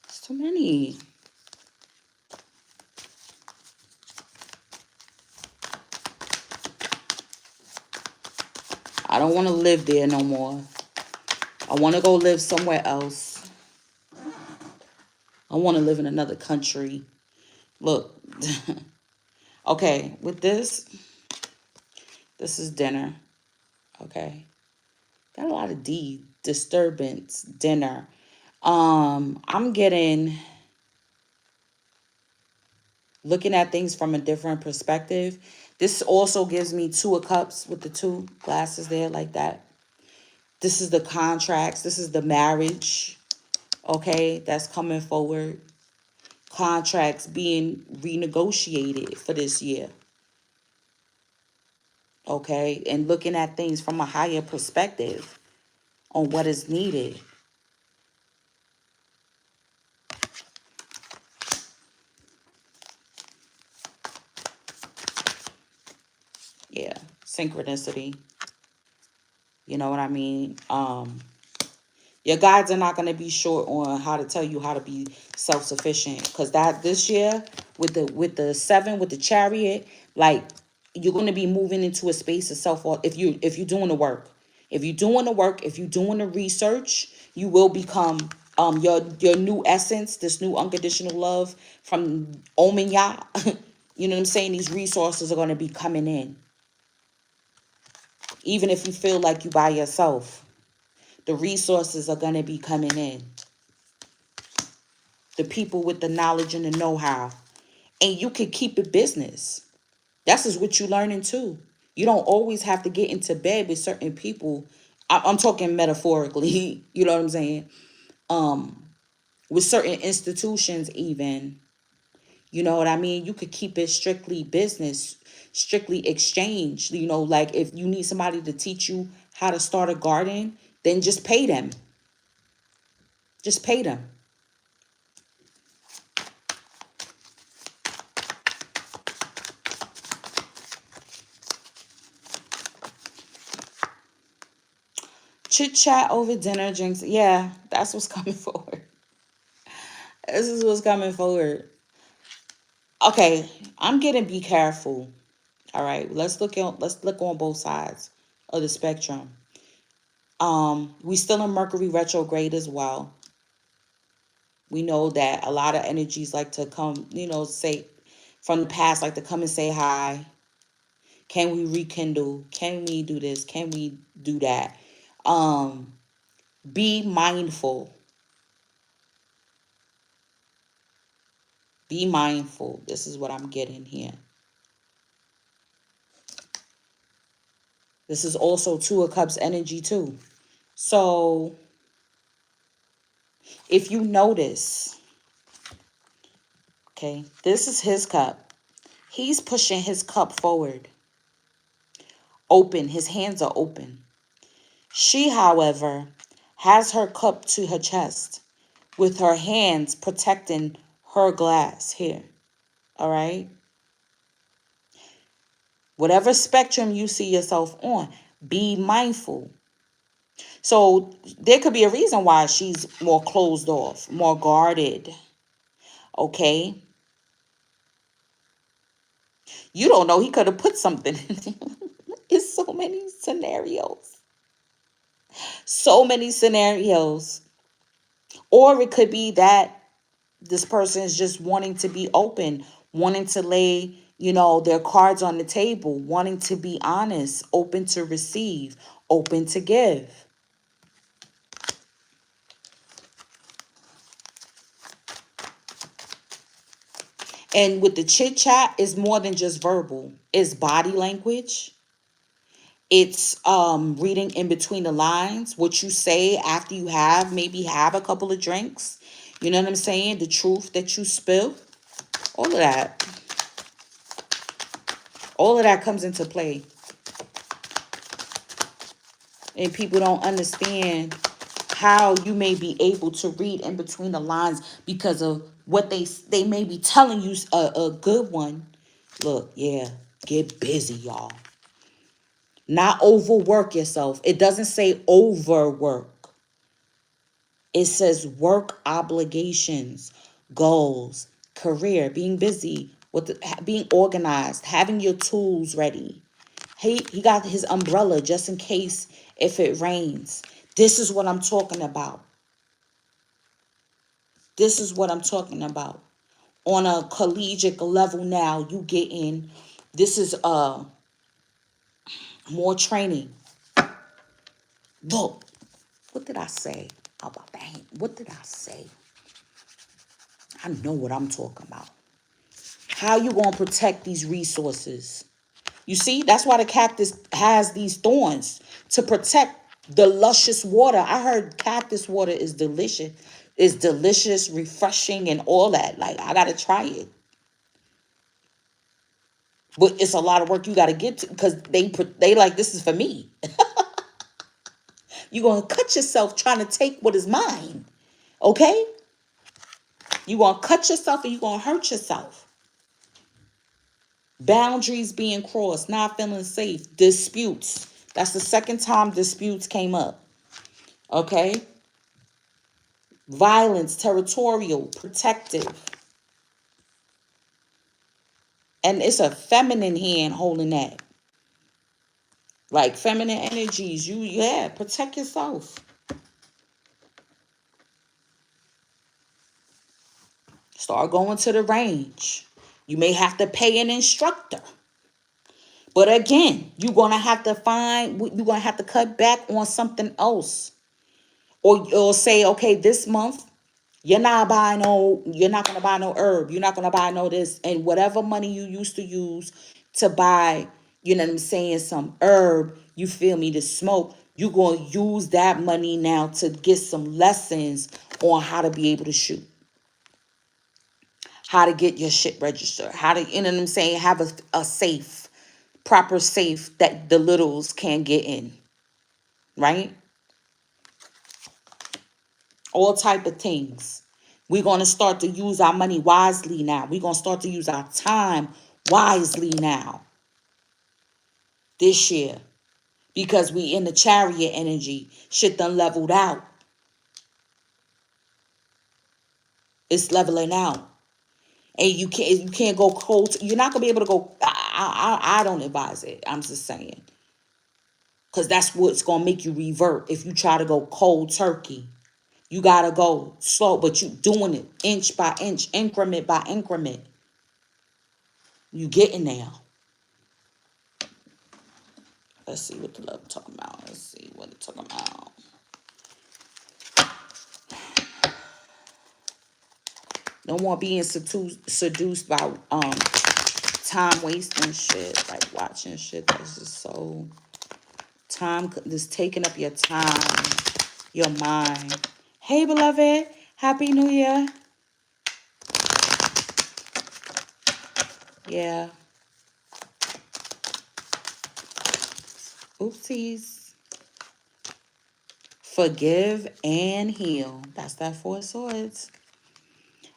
It's too many. I don't want to live there no more. I want to go live somewhere else. I want to live in another country. Look, okay, with this is dinner. Okay, got a lot of disturbance dinner. I'm getting looking at things from a different perspective. This also gives me two of cups with the two glasses there like that. This is the contracts. This is the marriage. Okay, that's coming forward. Contracts being renegotiated for this year. Okay, and looking at things from a higher perspective on what is needed. Yeah, synchronicity. You know what I mean? Your guides are not going to be short on how to tell you how to be self-sufficient, because that this year with the seven, with the chariot, like, you're going to be moving into a space of self, if you're doing the work. If you're doing the work, if you're doing the research, you will become your new essence, this new unconditional love from Omenya. You know what I'm saying? These resources are going to be coming in. Even if you feel like you by yourself, the resources are going to be coming in. The people with the knowledge and the know-how. And you can keep it business. That's just what you're learning too. You don't always have to get into bed with certain people. I'm talking metaphorically. You know what I'm saying? With certain institutions even. You know what I mean? You could keep it strictly business, strictly exchange. Like, if you need somebody to teach you how to start a garden, then just pay them. Just pay them. Chit chat over dinner, drinks. Yeah, that's what's coming forward. This is what's coming forward. Okay, I'm getting be careful. All right, let's look on both sides of the spectrum. We still in Mercury retrograde as well. We know that a lot of energies like to come, say from the past, like to come and say hi. Can we rekindle? Can we do this? Can we do that? Um, be mindful. Be mindful. This is what I'm getting here. This is also Two of Cups energy too. So if you notice, okay, this is his cup. He's pushing his cup forward. Open. His hands are open. She, however, has her cup to her chest with her hands protecting her glass here. All right? Whatever spectrum you see yourself on, Be mindful. So there could be a reason why she's more closed off, more guarded. Okay. You don't know. He could have put something in. It's so many scenarios. So many scenarios. Or it could be that this person is just wanting to be open, wanting to lay, their cards on the table, wanting to be honest, open to receive, open to give. And with the chit chat, is more than just verbal. It's body language. It's reading in between the lines, what you say after you maybe have a couple of drinks. You know what I'm saying? The truth that you spill. All of that. All of that comes into play. And people don't understand how you may be able to read in between the lines because of what they may be telling you, a good one. Look, yeah, get busy, y'all. Not overwork yourself. It doesn't say overwork. It says work obligations, goals, career, being busy, being organized, having your tools ready. He got his umbrella just in case if it rains. This is what I'm talking about. This is what I'm talking about. On a collegiate level now, you get in. This is more training. Look, what did I say about that? What did I say? I know what I'm talking about. How you gonna protect these resources? You see, that's why the cactus has these thorns to protect the luscious water. I heard cactus water is delicious, refreshing, and all that. Like, I gotta try it. But it's a lot of work you gotta get to because they like, this is for me. You're gonna cut yourself trying to take what is mine. Okay? You're gonna cut yourself and you're gonna hurt yourself. Boundaries being crossed, not feeling safe, disputes. That's the second time disputes came up. Okay? Violence, territorial, protective. And it's a feminine hand holding that. Like feminine energies, protect yourself. Start going to the range. You may have to pay an instructor. But again, you're going to have to cut back on something else. Or say, okay, this month, you're not going to buy no herb. You're not going to buy no this. And whatever money you used to use to buy, you know what I'm saying, some herb, you feel me, to smoke, you're going to use that money now to get some lessons on how to be able to shoot. How to get your shit registered. How to, you know what I'm saying, have a safe, proper safe that the littles can't get in. Right? All type of things. We're going to start to use our money wisely now. We're going to start to use our time wisely now. This year. Because we in the chariot energy. Shit done leveled out. It's leveling out. And you can't go cold. You're not going to be able to go. I don't advise it. I'm just saying. Because that's what's going to make you revert if you try to go cold turkey. You got to go slow, but you doing it inch by inch, increment by increment. You getting there. Let's see what the love talking about. Let's see what it's talking about. No more being seduced by time wasting shit, like watching shit that's just so time, just taking up your time, your mind. Hey, beloved, Happy New Year. Yeah. Oopsies. Forgive and heal. That's that Four of Swords.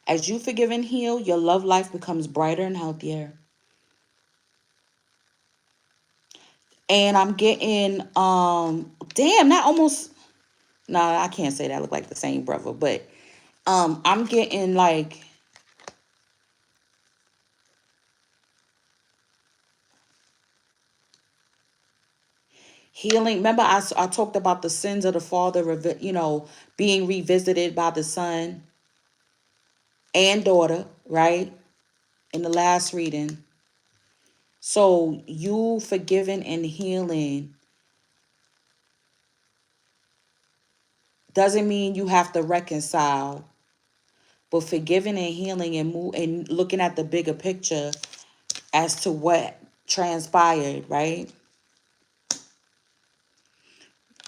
As you forgive and heal, your love life becomes brighter and healthier. And I'm getting damn, that almost, no, I can't say that look like the same brother, but I'm getting like healing. Remember, I talked about the sins of the father, being revisited by the son and daughter, right? In the last reading. So you forgiving and healing doesn't mean you have to reconcile, but forgiving and healing and looking at the bigger picture as to what transpired, right?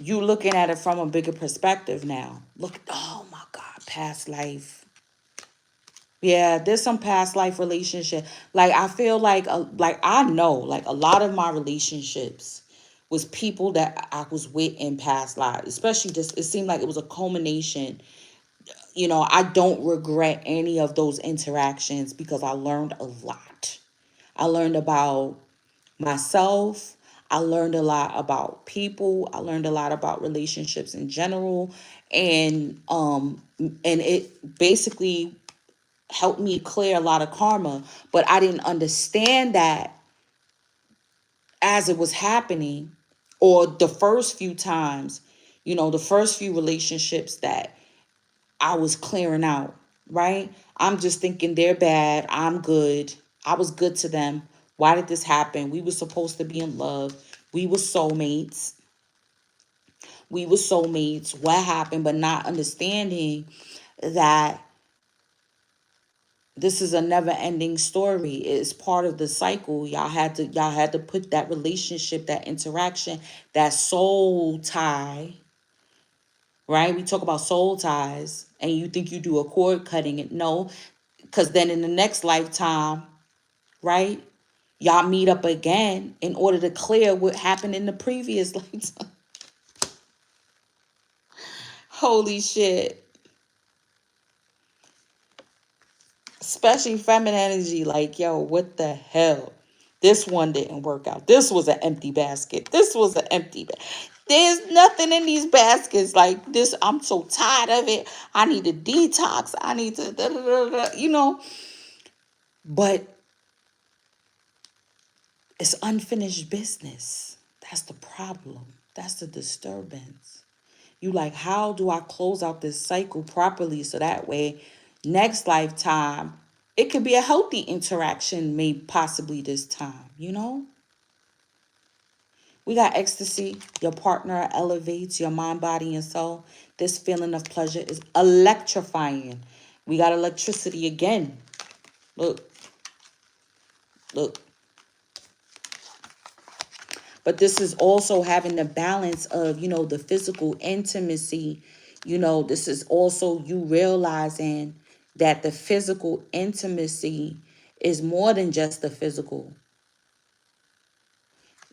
You looking at it from a bigger perspective now. Look, oh my God, past life. Yeah, there's some past life relationship. Like I feel like I know, like a lot of my relationships was people that I was with in past lives. Especially just, it seemed like it was a culmination. I don't regret any of those interactions because I learned a lot. I learned about myself. I learned a lot about people. I learned a lot about relationships in general. And it basically helped me clear a lot of karma. But I didn't understand that as it was happening, or the first few times, the first few relationships that I was clearing out, right? I'm just thinking they're bad. I'm good. I was good to them. Why did this happen? We were supposed to be in love. We were soulmates. We were soulmates. What happened? But not understanding that this is a never-ending story. It's part of the cycle. Y'all had to put that relationship, that interaction, that soul tie, right? We talk about soul ties, and you think you do a cord cutting. It no, because then in the next lifetime, right, y'all meet up again in order to clear what happened in the previous lifetime. Holy shit. Especially feminine energy, like, yo, what the hell? This one didn't work out. This was an empty basket. This was an empty There's nothing in these baskets like this. I'm so tired of it. I need to detox. I need to, da, da, da, da, But it's unfinished business. That's the problem. That's the disturbance. You like, how do I close out this cycle properly so that way next lifetime it could be a healthy interaction, maybe possibly this time. We got ecstasy. Your partner elevates your mind, body, and soul. This feeling of pleasure is electrifying. We got electricity again. Look, look. But this is also having the balance of, the physical intimacy. This is also you realizing that the physical intimacy is more than just the physical,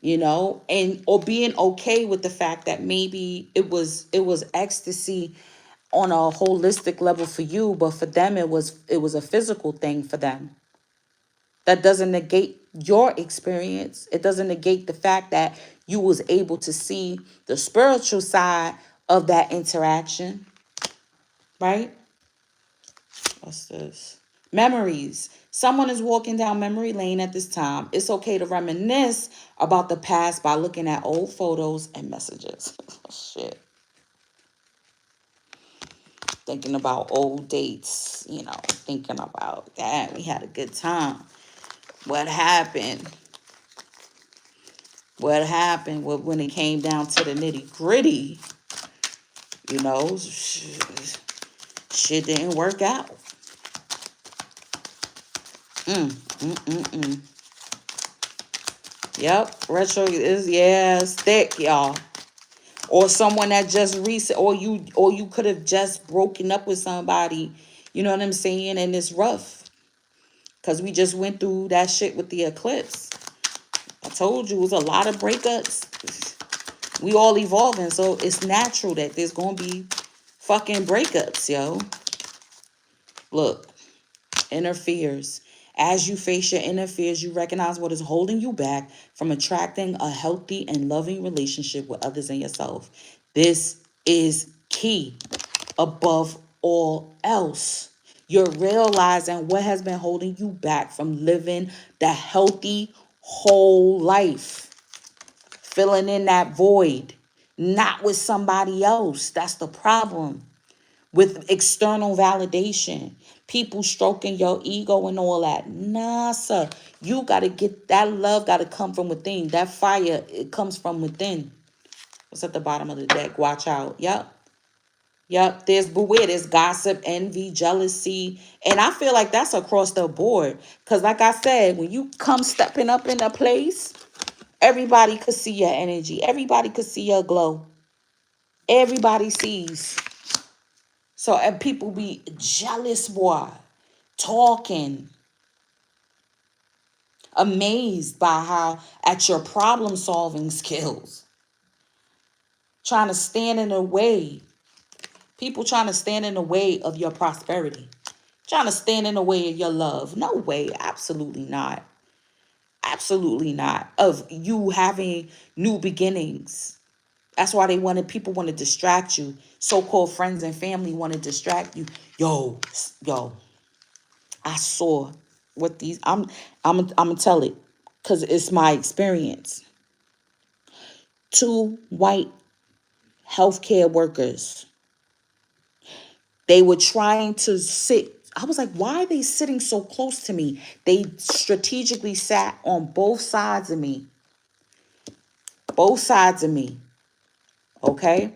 and or being okay with the fact that maybe it was ecstasy on a holistic level for you, but for them it was a physical thing for them. That doesn't negate your experience. It doesn't negate the fact that you was able to see the spiritual side of that interaction, right? What's this? Memories. Someone is walking down memory lane at this time. It's okay to reminisce about the past by looking at old photos and messages. Shit. Thinking about old dates, thinking about that. We had a good time. What happened? What happened when it came down to the nitty gritty? Shit didn't work out. Yep, retro is, yeah, it's thick, y'all. Or someone that just recent, or you could have just broken up with somebody. You know what I'm saying? And it's rough because we just went through that shit with the eclipse. I told you it was a lot of breakups. We all evolving, so it's natural that there's gonna be fucking breakups, yo. Look, interferes. As you face your inner fears, you recognize what is holding you back from attracting a healthy and loving relationship with others and yourself. This is key above all else. You're realizing what has been holding you back from living the healthy, whole life, filling in that void, not with somebody else. That's the problem with external validation, people stroking your ego and all that. Nah, sir. You got to get that love, got to come from within. That fire, it comes from within. What's at the bottom of the deck? Watch out. Yep. Yep. There's beware. There's gossip, envy, jealousy. And I feel like that's across the board. Because like I said, when you come stepping up in a place, everybody could see your energy. Everybody could see your glow. Everybody sees. So, and people be jealous, boy, talking, amazed by how at your problem solving skills, trying to stand in the way. People trying to stand in the way of your prosperity, trying to stand in the way of your love. No way, absolutely not. Absolutely not. Of you having new beginnings. That's why people want to distract you. So-called friends and family want to distract you. Yo, I saw what these I'm gonna tell it because it's my experience. Two white healthcare workers. They were trying to sit. I was like, why are they sitting so close to me? They strategically sat on both sides of me. Both sides of me. Okay?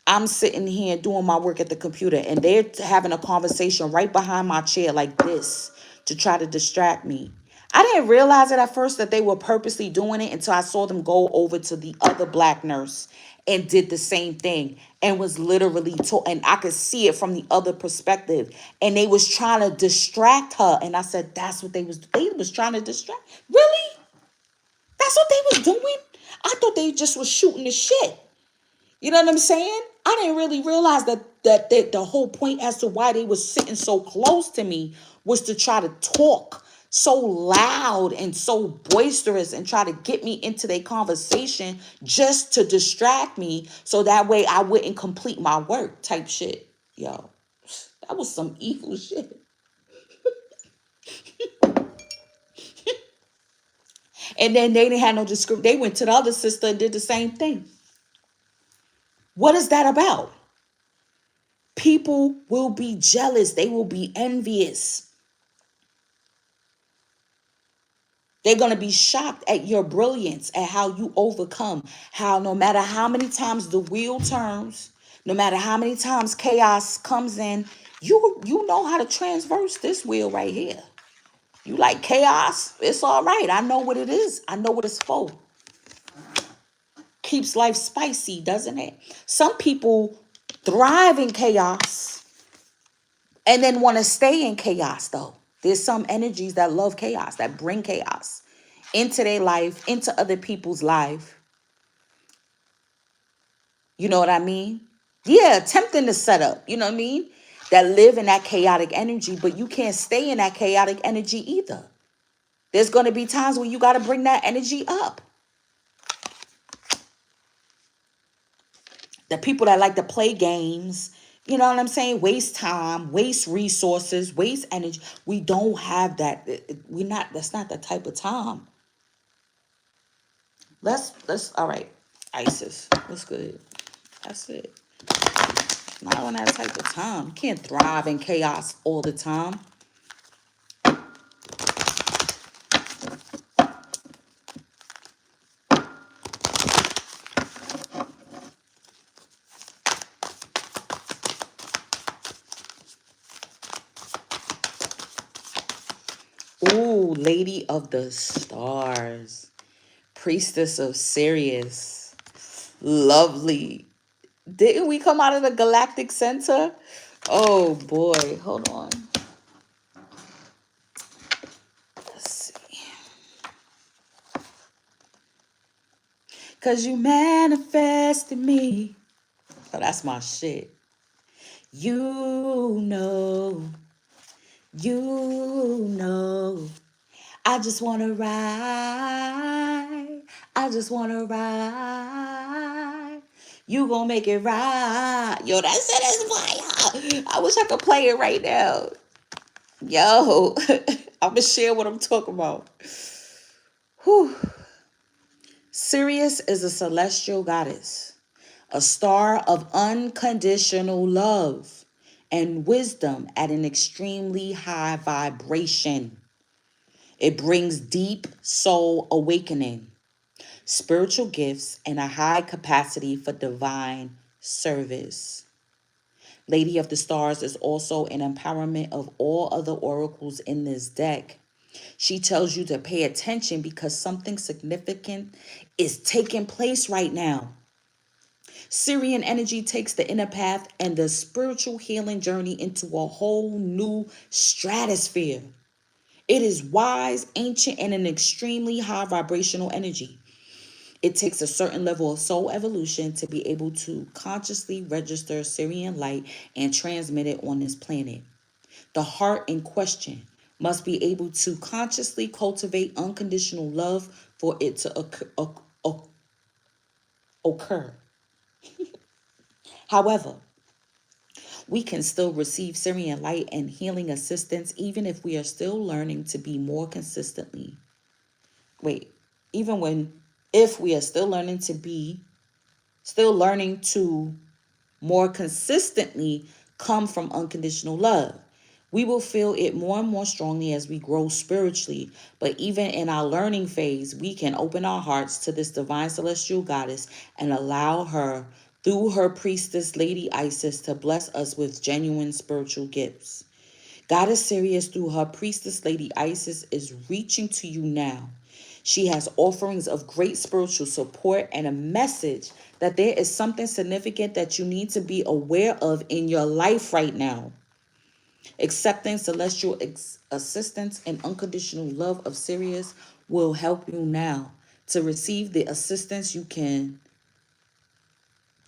I'm sitting here doing my work at the computer and they're having a conversation right behind my chair like this to try to distract me. I didn't realize it at first that they were purposely doing it until I saw them go over to the other black nurse and did the same thing and was literally and I could see it from the other perspective and they was trying to distract her and I said that's what they was trying to distract. Really? That's what they was doing? I thought they just was shooting the shit. You know what I'm saying? I didn't really realize that the whole point as to why they were sitting so close to me was to try to talk so loud and so boisterous and try to get me into their conversation just to distract me so that way I wouldn't complete my work type shit. Yo, that was some evil shit. And then they didn't have no discrimination. They went to the other sister and did the same thing. What is that about? People will be jealous. They will be envious. They're going to be shocked at your brilliance, at how you overcome, how no matter how many times the wheel turns, no matter how many times chaos comes in, you know how to transverse this wheel right here. You like chaos? It's all right. I know what it is. I know what it's for. Keeps life spicy, doesn't it? Some people thrive in chaos and then want to stay in chaos, though. There's some energies that love chaos, that bring chaos into their life, into other people's life. You know what I mean? Yeah, attempting to set up, you know what I mean? That live in that chaotic energy, but you can't stay in that chaotic energy either. There's going to be times when you got to bring that energy up. The people that like to play games, you know what I'm saying? Waste time, waste resources, waste energy. We don't have that. That's not the type of time. All right. Isis. What's good? That's it. Not on that type of time. You can't thrive in chaos all the time. Ooh, Lady of the Stars. Priestess of Sirius. Lovely. Didn't we come out of the galactic center? Oh boy, hold on. Let's see. Cause you manifested me. Oh, that's my shit. You know You know, I just wanna ride. I just wanna ride. You gonna make it right. Yo, that shit is fire. I wish I could play it right now. Yo, I'm gonna share what I'm talking about. Whew. Sirius is a celestial goddess, a star of unconditional love and wisdom at an extremely high vibration. It brings deep soul awakening, spiritual gifts, and a high capacity for divine service. Lady of the Stars is also an empowerment of all other oracles in this deck. She tells you to pay attention because something significant is taking place right now. Syrian energy takes the inner path and the spiritual healing journey into a whole new stratosphere. It is wise, ancient, and an extremely high vibrational energy. It takes a certain level of soul evolution to be able to consciously register Syrian light and transmit it on this planet. The heart in question must be able to consciously cultivate unconditional love for it to occur. However, we can still receive Syrian light and healing assistance even if we are still learning to be more consistently. Wait, even when, if we are still learning to more consistently come from unconditional love. We will feel it more and more strongly as we grow spiritually, but even in our learning phase, we can open our hearts to this divine celestial goddess and allow her, through her priestess, Lady Isis, to bless us with genuine spiritual gifts. Goddess Sirius, through her priestess, Lady Isis, is reaching to you now. She has offerings of great spiritual support and a message that there is something significant that you need to be aware of in your life right now. Accepting celestial assistance and unconditional love of Sirius will help you now. To receive the assistance, you can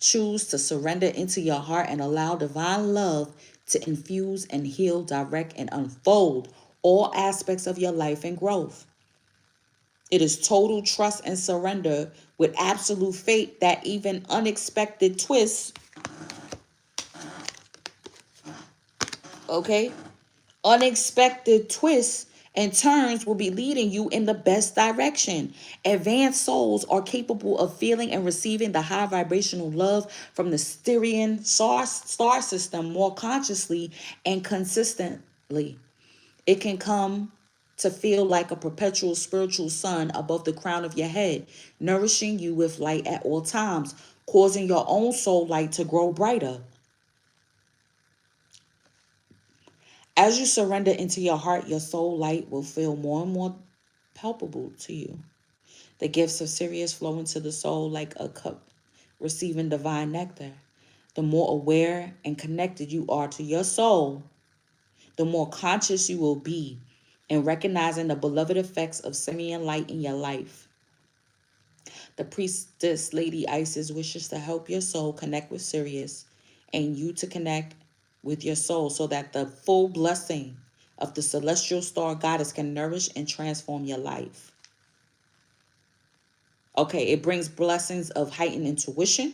choose to surrender into your heart and allow divine love to infuse and heal, direct, and unfold all aspects of your life and growth. It is total trust and surrender with absolute faith that even unexpected twists, okay? Unexpected twists and turns will be leading you in the best direction. Advanced souls are capable of feeling and receiving the high vibrational love from the Styrian star system more consciously and consistently. It can come to feel like a perpetual spiritual sun above the crown of your head, nourishing you with light at all times, causing your own soul light to grow brighter. As you surrender into your heart, your soul light will feel more and more palpable to you. The gifts of Sirius flow into the soul like a cup receiving divine nectar. The more aware and connected you are to your soul, the more conscious you will be in recognizing the beloved effects of Sirian light in your life. The priestess Lady Isis wishes to help your soul connect with Sirius and you to connect with your soul so that the full blessing of the celestial star goddess can nourish and transform your life. Okay, it brings blessings of heightened intuition,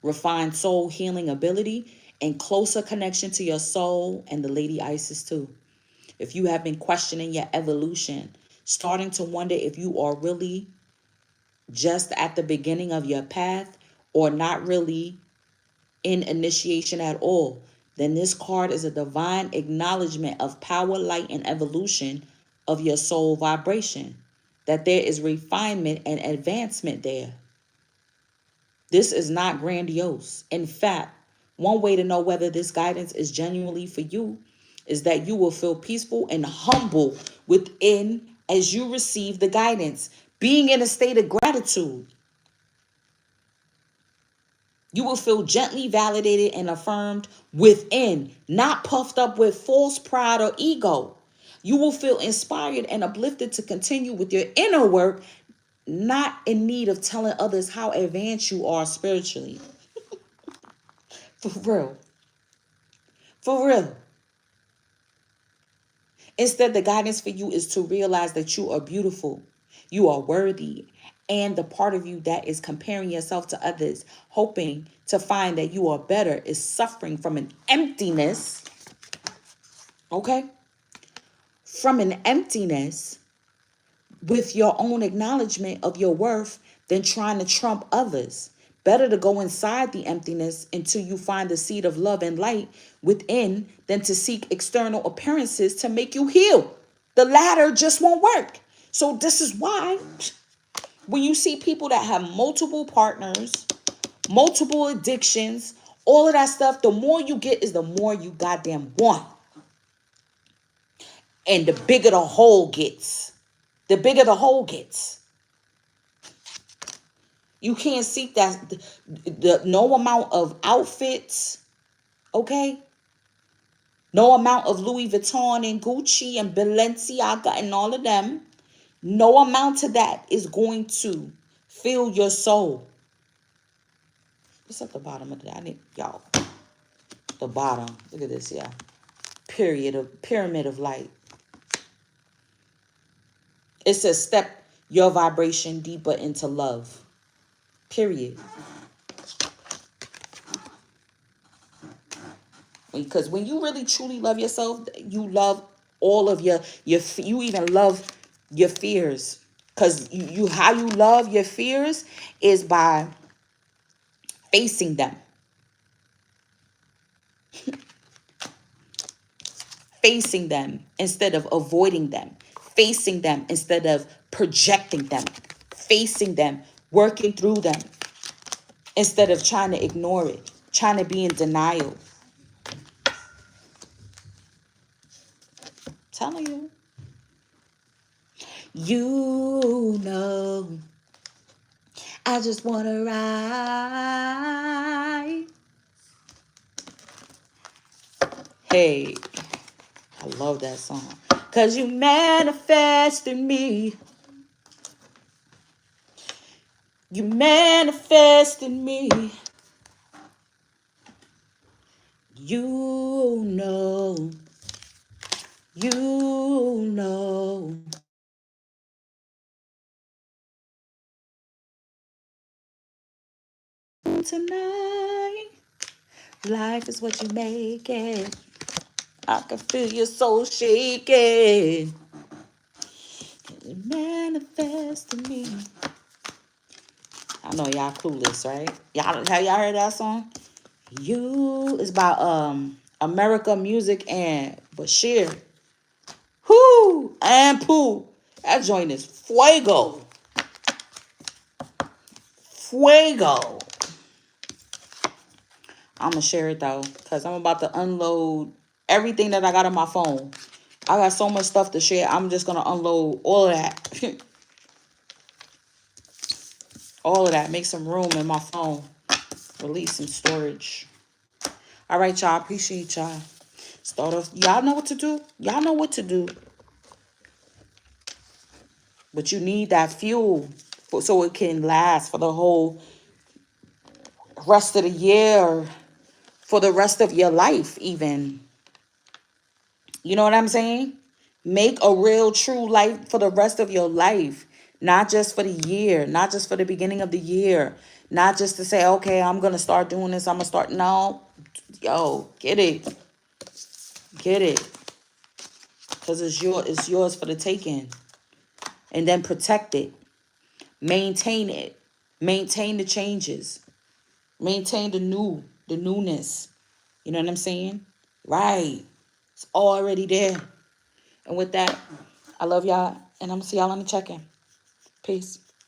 refined soul healing ability, and closer connection to your soul and the Lady Isis too. If you have been questioning your evolution, starting to wonder if you are really just at the beginning of your path or not really in initiation at all, then this card is a divine acknowledgement of power, light, and evolution of your soul vibration, that there is refinement and advancement there. This is not grandiose. In fact, one way to know whether this guidance is genuinely for you is that you will feel peaceful and humble within as you receive the guidance, being in a state of gratitude. You will feel gently validated and affirmed within, not puffed up with false pride or ego. You will feel inspired and uplifted to continue with your inner work, not in need of telling others how advanced you are spiritually. For real. For real. Instead, the guidance for you is to realize that you are beautiful, you are worthy, and the part of you that is comparing yourself to others, hoping to find that you are better, is suffering from an emptiness, okay? From an emptiness with your own acknowledgement of your worth than trying to trump others. Better to go inside the emptiness until you find the seed of love and light within than to seek external appearances to make you heal. The latter just won't work. So this is why when you see people that have multiple partners, multiple addictions, all of that stuff, the more you get is the more you goddamn want. And the bigger the hole gets. The bigger the hole gets. You can't seek that. No amount of outfits, okay? No amount of Louis Vuitton and Gucci and Balenciaga and all of them. No amount to that is going to fill your soul. It's at the bottom of that. I need y'all. The bottom. Look at this, yeah. Pyramid of light. It says step your vibration deeper into love. Period. Because when you really truly love yourself, you love all of your you even love your fears. Because you how you love your fears is by facing them. Facing them instead of avoiding them. Facing them instead of projecting them. Facing them, working through them instead of trying to ignore it, trying to be in denial. Telling you. You know, I just want to ride. Hey, I love that song. Cause you manifest in me. You manifest in me. You know. You know. Tonight, life is what you make it. I can feel your soul shaking. Manifest in me. I know y'all clueless, right? Have y'all heard that song? You is by America Music and Bashir. Whoo and Pooh. That joint is fuego. Fuego. I'm gonna share it though, because I'm about to unload everything that I got on my phone. I got so much stuff to share. I'm just gonna unload all of that. All of that. Make some room in my phone. Release some storage. All right, y'all. Appreciate y'all. Start off. Y'all know what to do. Y'all know what to do. But you need that fuel so it can last for the whole rest of the year, for the rest of your life even. You know what I'm saying? Make a real true life for the rest of your life. Not just for the year. Not just for the beginning of the year. Not just to say, okay, I'm going to start doing this. I'm going to start. No. Yo, get it. Get it. Because it's yours for the taking. And then protect it. Maintain it. Maintain the changes. Maintain the newness. You know what I'm saying? Right. It's already there. And with that, I love y'all. And I'm going to see y'all on the check-in. Peace.